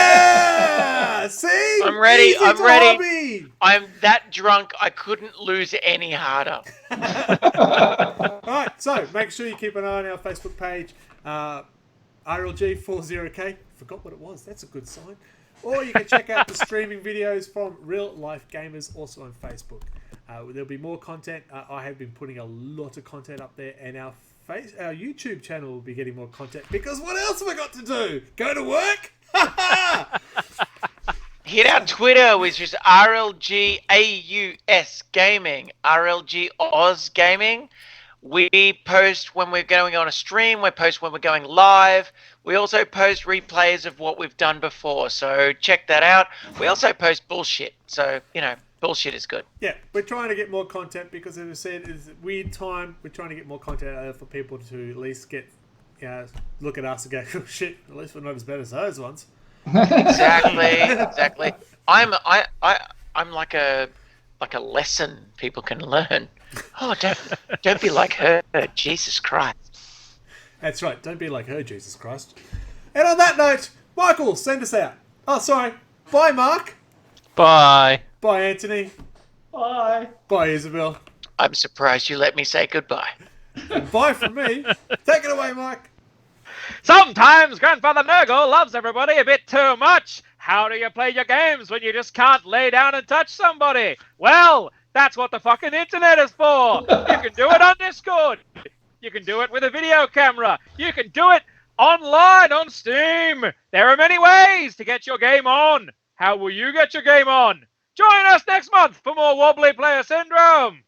Yeah! See? I'm ready, Easy I'm to ready. hobby. I'm that drunk, I couldn't lose any harder. Alright, so make sure you keep an eye on our Facebook page. RLG40K. Forgot what it was. That's a good sign. Or you can check out the streaming videos from Real Life Gamers, also on Facebook. There'll be more content. I have been putting a lot of content up there, and our YouTube channel will be getting more content because what else have I got to do? Go to work? Hit our Twitter, which is RLGAUS Gaming, RLG Oz Gaming. We post when we're going on a stream. We post when we're going live. We also post replays of what we've done before. So check that out. We also post bullshit. So, bullshit is good. Yeah, we're trying to get more content because, as I said, it's a weird time. We're trying to get more content out there for people to at least get, look at us and go, oh, shit, at least we're not as bad as those ones. Exactly. I'm like a lesson people can learn. Oh, don't be like her, Jesus Christ. That's right. Don't be like her, Jesus Christ. And on that note, Michael, send us out. Oh, sorry. Bye, Mark. Bye. Bye, Anthony. Bye. Bye, Isabel. I'm surprised you let me say goodbye. And bye from me. Take it away, Mike. Sometimes Grandfather Nurgle loves everybody a bit too much. How do you play your games when you just can't lay down and touch somebody? Well, that's what the fucking internet is for. You can do it on Discord. You can do it with a video camera. You can do it online on Steam. There are many ways to get your game on. How will you get your game on? Join us next month for more Wobbly Player Syndrome.